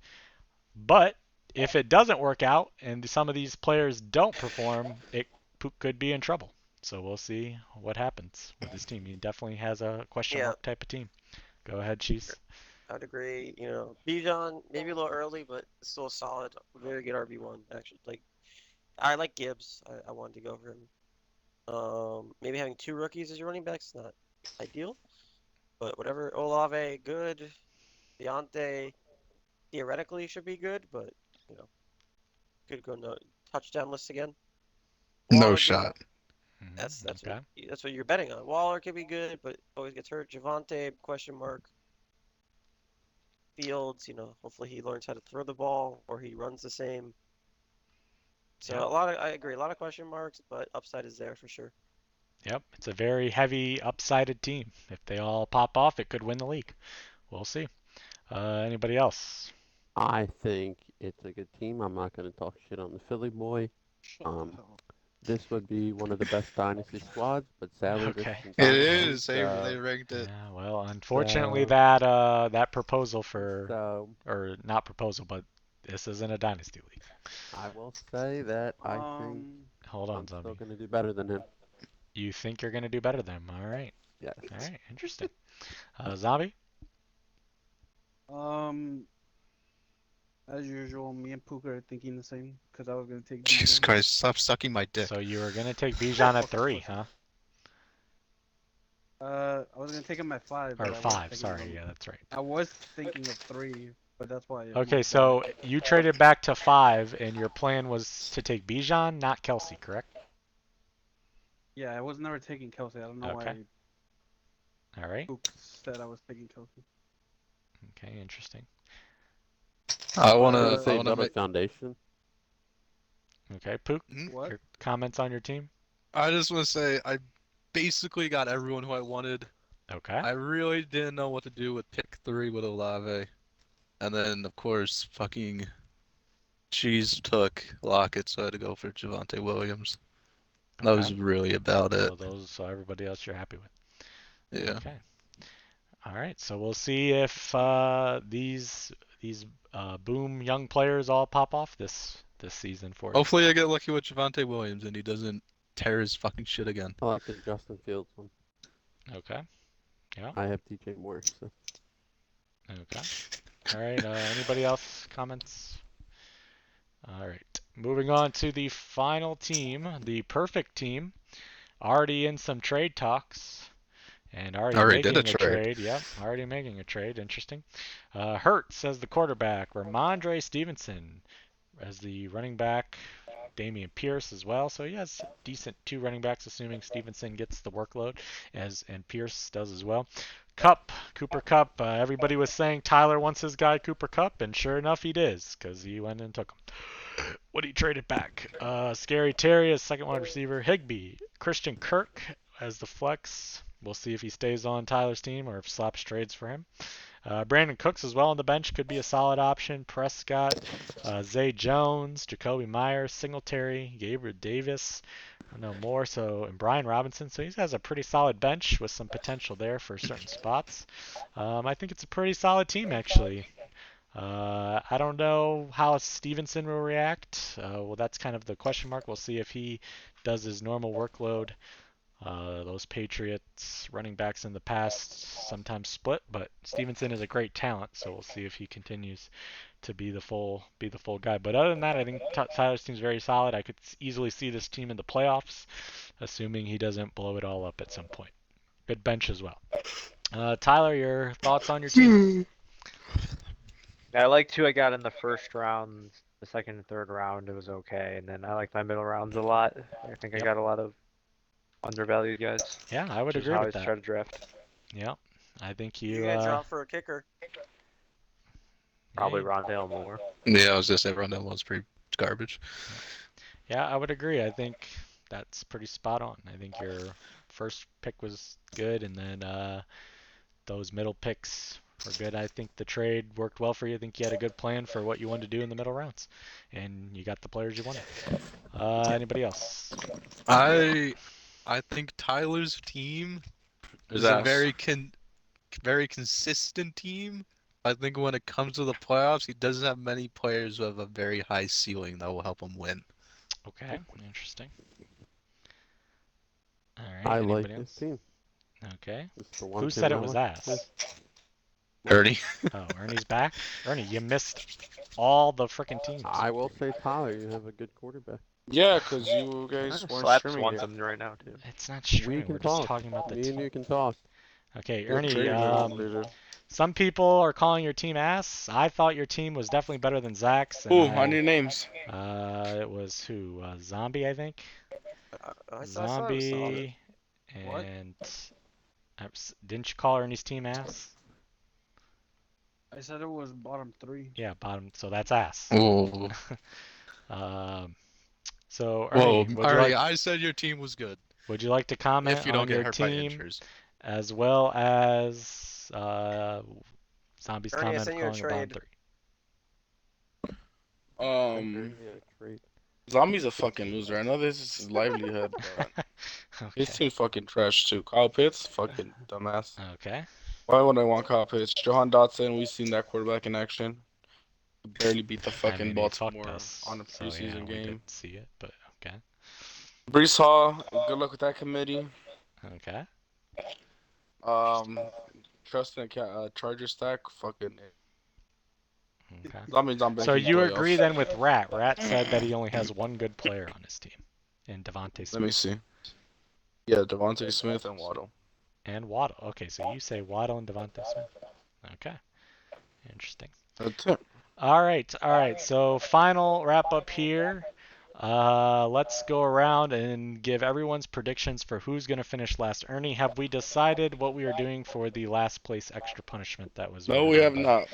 But if it doesn't work out and some of these players don't perform, Pook could be in trouble. So we'll see what happens with this team. He definitely has a question mark type of team. Go ahead, Chiefs.
I'd agree. Bijan maybe a little early, but still a solid, very good RB1 actually. I like Gibbs. I wanted to go for him. Maybe having 2 rookies as your running backs is not ideal, but whatever. Olave, good. Deontay, theoretically should be good, but could go no touchdown list again.
No
Waller,
shot.
That's
okay.
That's what you're betting on. Waller could be good, but always gets hurt. Javonte, question mark. Fields, hopefully he learns how to throw the ball or he runs the same. So I agree, a lot of question marks, but upside is there for sure.
Yep, it's a very heavy upsided team. If they all pop off, it could win the league. We'll see. Anybody else?
I think it's a good team. I'm not going to talk shit on the Philly boy. This would be one of the best dynasty squads, but sadly,
Okay.
It is. They ranked it.
Yeah, well, unfortunately, that proposal or not proposal, but this isn't a dynasty league.
I will say that I think
Hold on,
I'm
Zombie.
still going to do better than him.
You think you're going to do better than him? All right.
Yes.
All right. Interesting. Zombie?
As usual, me and Puka are thinking the same because I was gonna take.
Jesus
Bijan.
Christ! Stop sucking my dick.
So you were going to take Bijan at 3, huh?
I was gonna take him at 5.
Or
but I wasn't
5,
taking
sorry.
him.
Yeah, that's right.
I was thinking of 3, but that's why.
Okay, so you traded back to 5, and your plan was to take Bijan, not Kelsey, correct?
Yeah, I was never taking Kelsey. I don't know
Okay.
why
All right.
Puka said I was taking Kelsey.
Okay, interesting.
I want
I'm gonna
to.
say build a foundation.
Okay, Pook,
What?
your comments on your team?
I just want to say I basically got everyone who I wanted.
Okay.
I really didn't know what to do with pick 3 with Olave, and then of course fucking Cheese took Lockett, so I had to go for Javonte Williams. That was really about it.
So everybody else you're happy with.
Yeah.
Okay. All right. So we'll see if these boom young players all pop off this season for you.
Hopefully I get lucky with Javonte Williams and he doesn't tear his fucking shit again.
I like the Justin Fields one.
Okay. Yeah.
I have DJ Moore. So.
Okay. All right. Anybody else comments? All right. Moving on to the final team, the perfect team. Already in some trade talks. And already making
did a trade.
trade. Yep, already making a trade. Interesting. Hurts as the quarterback. Ramondre Stevenson as the running back. Damian Pierce as well. So he has decent 2 running backs, assuming Stevenson gets the workload, and Pierce does as well. Cooper Kupp. Everybody was saying Tyler wants his guy Cooper Kupp, and sure enough, he does, because he went and took him. What he traded back? Scary Terry as second wide receiver. Higbee. Christian Kirk as the flex. We'll see if he stays on Tyler's team or if Slaps trades for him. Brandon Cooks as well on the bench could be a solid option. Prescott, Zay Jones, Jacoby Myers, Singletary, Gabriel Davis, no more. So and Brian Robinson. So he has a pretty solid bench with some potential there for certain spots. I think it's a pretty solid team actually. I don't know how Stevenson will react. Well, that's kind of the question mark. We'll see if he does his normal workload. Those Patriots running backs in the past sometimes split, but Stevenson is a great talent, so we'll see if he continues to be the full guy. But other than that, I think Tyler's team's very solid. I could easily see this team in the playoffs, assuming he doesn't blow it all up at some point. Good bench as well. Tyler, your thoughts on your team?
I liked who I got in the first round. The second and third round, it was okay, and then I like my middle rounds a lot. I think I got a lot of undervalued guys.
Yeah, I would
which is
agree
how
with
I
that.
try to draft.
Yeah, I think
You
you.
gonna draw for a kicker?
Probably
yeah,
Rondale Moore.
Yeah, I was gonna say Rondell was pretty garbage.
Yeah, I would agree. I think that's pretty spot on. I think your first pick was good, and then those middle picks were good. I think the trade worked well for you. I think you had a good plan for what you wanted to do in the middle rounds, and you got the players you wanted. Anybody else?
I think Tyler's team is a very consistent team. I think when it comes to the playoffs, he doesn't have many players who have a very high ceiling that will help him win.
Okay, interesting. All right.
I
Anybody
like
else?
this team.
Okay.
It's the one
Who
team
said
I
it was
like.
ass?
Ernie.
Oh, Ernie's back. Ernie, you missed all the freaking teams.
I will say, Tyler, you have a good quarterback.
Yeah, because you guys weren't
Slaps
streaming
wants
it.
him right now too.
It's not
We
streaming.
can
We're just
talk.
talking about the
Me and
team.
you can talk.
Okay,
You're
Ernie.
trading later.
Some people are calling your team ass. I thought your team was definitely better than Zach's. And
Ooh, I need names.
It was who? Zombie, I think.
I thought it was solid.
Zombie.
What?
And didn't you call Ernie's team ass?
I said it was bottom 3.
Yeah, bottom. So that's ass.
Ooh.
So
Whoa,
Ernie,
Ernie, I said your team was good.
would you like to comment
If you don't
on
get
your
hurt by
team
injuries.
as well as Zombie's
Ernie, I
comment
sent you a
calling it bottom
trade.
3?
Great.
Zombie's a fucking loser. I know this is his livelihood, but his
Okay.
team's fucking trash too. Kyle Pitts, fucking dumbass.
Okay.
Why would I want Kyle Pitts? Jahan Dotson, we've seen that quarterback in action. Barely beat the
I
fucking
mean, he fucked
Baltimore
us,
on a
so yeah,
preseason
we
game.
didn't see it, but okay.
Brees Hall, good luck with that committee.
Okay.
Trust in a Charger stack, fucking.
Okay.
That means I'm
So
making
you
playoffs.
agree then with Rat? Rat said that he only has one good player on his team, in Devontae
Let
Smith
me see. Yeah, Devontae Smith and Waddle.
and Waddle. Okay, so you say Waddle and Devontae Smith. Okay. Interesting.
That's it.
All right. So final wrap up here. Let's go around and give everyone's predictions for who's going to finish last. Ernie, have we decided what we are doing for the last place extra punishment that was?
No, we
voted
have
on by-
not.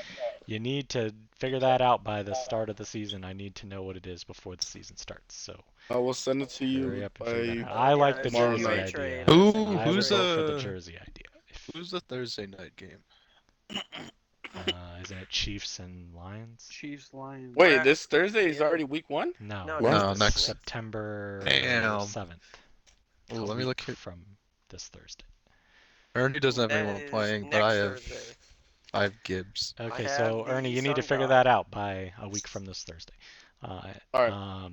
You need to figure that out by the start of the season. I need to know what it is before the season starts. So
I will send it to
hurry
you
up and figure that
by.
out. I like the
tomorrow
jersey
night.
idea.
Trade.
Who-
I would
who's
vote for the
the-
jersey idea.
Who's the Thursday night game?
Isn't it Chiefs and Lions?
Chiefs, Lions.
Wait, this Thursday is already week 1?
No,
No,
it's
no,
this
next-
September
Damn.
7th.
Ooh,
A
let me
week
look here.
from this Thursday.
Ernie doesn't have
That
anyone
is
playing, but
next
I have
Thursday.
Gibbs.
Okay,
I
so
have
Ernie,
the
you need to
Sun
figure
God.
that out by a week from this Thursday.
Alright.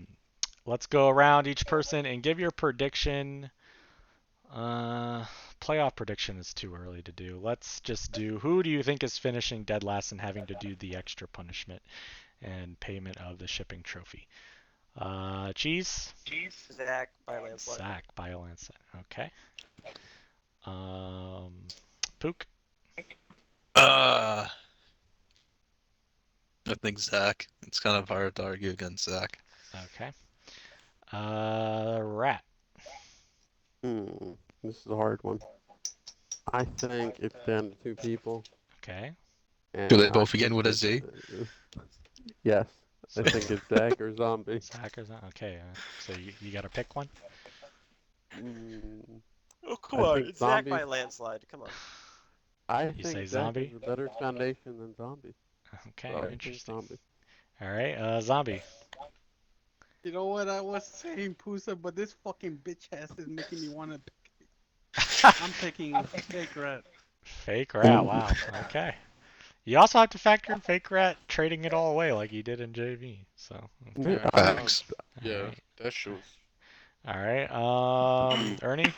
Let's go around each person and give your prediction. Playoff prediction is too early to do. Let's just do who do you think is finishing dead last and having to do the extra punishment and payment of the shipping trophy. Cheese?
Zach by landslide.
Zach by a landslide. Okay. Pook?
I think Zach. It's kind of hard to argue against Zach.
Okay. Rat.
This is a hard one. I think it's down to two people.
Okay.
Do
And
they
I
both begin
think
with a
it's,
Z?
yes. I think it's Zach or Zombie.
Zach or Zombie? Okay. So you got to pick one?
Mm,
Oh, come
I
on.
think
It's Zach by
Zombie.
a landslide. Come on.
I
You say
think Zach
Zombie?
has a better foundation than Zombie.
Okay,
So I think
interesting.
Zombie.
All right, Zombie.
You know what? I was saying Pusa, but this fucking bitch ass is making me want to pick. I'm picking Fake Rat.
Fake Rat, wow. Okay. You also have to factor in Fake Rat trading it all away like he did in JV. So, okay.
Yeah,
Facts.
Yeah,
Alright.
that shows.
Alright, Ernie?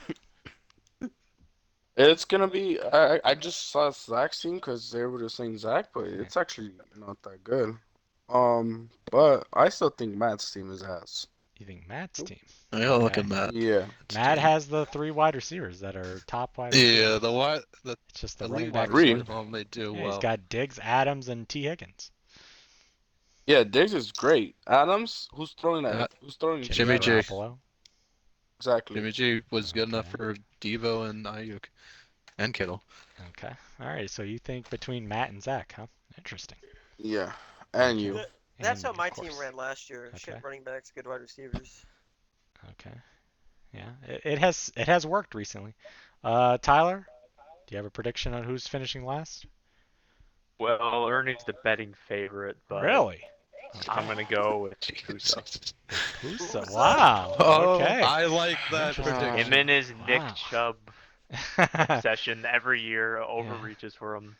It's gonna be. I just saw Zach's team because they were just saying Zach, but it's actually not that good. But I still think Matt's team is ass.
You think Matt's team?
Yeah, look
Okay.
at Matt.
Yeah.
Matt has the 3 wide receivers that are top wide receivers.
Yeah, the
It's just the
elite
running
wide
back
Three.
receiver of them, they do
Yeah,
well.
he's got Diggs, Adams, and T. Higgins.
Yeah, Diggs is great. Adams, who's throwing that? Who's throwing to
Jimmy
Adams?
G.
Garoppolo.
Exactly.
Jimmy G was good enough
Okay.
for Devo and Ayuk and Kittle.
Okay. Alright, so you think between Matt and Zach, huh? Interesting.
Yeah, and
Okay.
you.
That's
And
how my
of
team
course.
ran last year.
Okay.
Shit running backs, good wide receivers.
Okay. Yeah, it has worked recently. Tyler, do you have a prediction on who's finishing last?
Well, Ernie's the betting favorite, but
Really?
I'm gonna go with Pusa.
Pusa.
Pusa?
Wow.
Oh,
Okay.
I like that
Interesting.
prediction.
Him and his Nick
Wow.
Chubb session every year overreaches for him.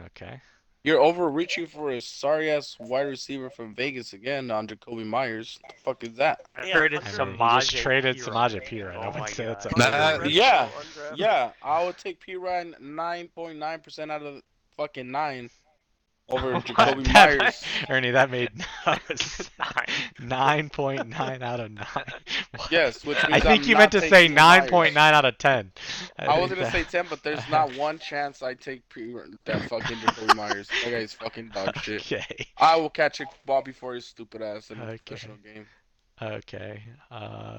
Okay.
You're overreaching for a sorry ass wide receiver from Vegas again on Jacoby Myers. The fuck is that?
I
Yeah,
traded
I
Hunter-
mean, he just
Samaje
traded
Perine.
Samaje Perine. I
Oh
would
my
say that's
god.
a
Nah,
Undraftable,
Yeah,
undraftable.
yeah. I would take P Ryan 9.9% out of fucking 9 over Jacoby
That-
Myers.
Ernie, that made no sense. 9.9 out of 9. What?
Yes, which
I
means
think
I'm
you meant to
not
say
taking Myers.
9.9 out of 10.
I was
think
gonna say
that-
10, but there's not one chance I take that fucking Jacoby Myers. That guy's fucking dog shit.
Okay.
I will catch a ball before his stupid ass in a
Okay.
professional game.
Okay.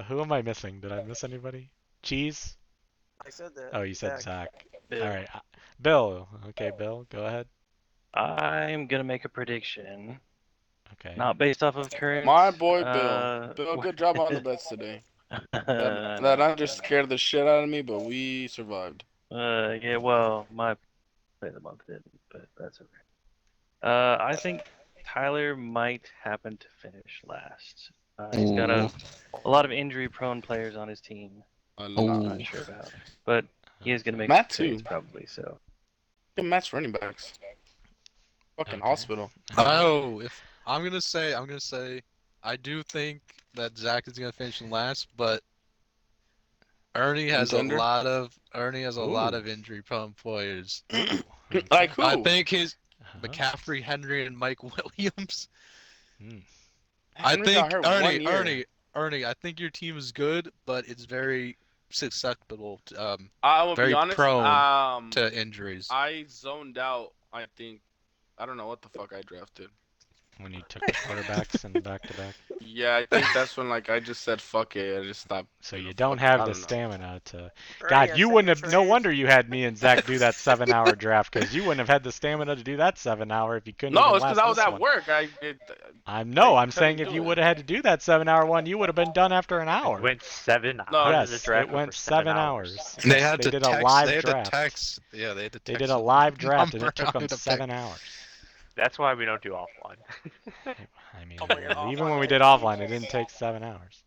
Who am I missing? Did I miss anybody? Cheese?
I said that.
Oh, you said Zach.
Bill.
All right. Bill. Okay, Bill, go ahead.
I'm gonna make a prediction,
Okay.
not based off of current.
My boy Bill. Bill, good job on the bets today. That under scared the shit out of me, but we survived.
Yeah, well, my play of the month didn't, but that's okay. I think Tyler might happen to finish last. He's got a lot of injury-prone players on his team. I'm not sure about, but he is gonna make
Matt
some trades
too.
probably. So
Look at Matt's running backs. Fucking
Okay.
hospital.
Oh, if I'm gonna say, I do think that Zach is gonna finish in last, but Ernie has
Contender?
a lot of
Ooh.
injury-prone players.
Like who?
I think his
Uh-huh.
McCaffrey, Henry, and Mike Williams.
Hmm.
Henry got hurt one year.
Ernie, I think your team is good, but it's very susceptible to,
I will
very
be honest.
prone to injuries.
I zoned out. I think. I don't know what the fuck I drafted.
When you took the quarterbacks and back-to-back.
Yeah, I think that's when like I just said fuck it. I just stopped.
So
giving
you
a
don't
fuck.
have
I
the
don't know.
stamina to.
Ernie,
God,
I
you
sent
wouldn't
you
have. No
trades.
wonder you had me and Zach do that 7-hour draft because you wouldn't have had the stamina to do that 7-hour if you couldn't.
No,
even
it's because
last
I was
this
at
one.
work.
I'm saying
couldn't
if
do
you
it.
would have had to do that 7-hour one, you would have been done after an
It
hour.
went 7 hours.
No,
How
Yes,
does the draft
it
go
went
for
7 hours.
They had
They
to
did
text.
a live
They had
draft.
to text. Yeah, they had to text.
They did a
the
live draft and
number
it took
how
them
to pick.
7 hours.
That's why we don't do offline.
I mean,
Oh my God,
even when
offline
we did
only.
offline, it didn't take 7 hours.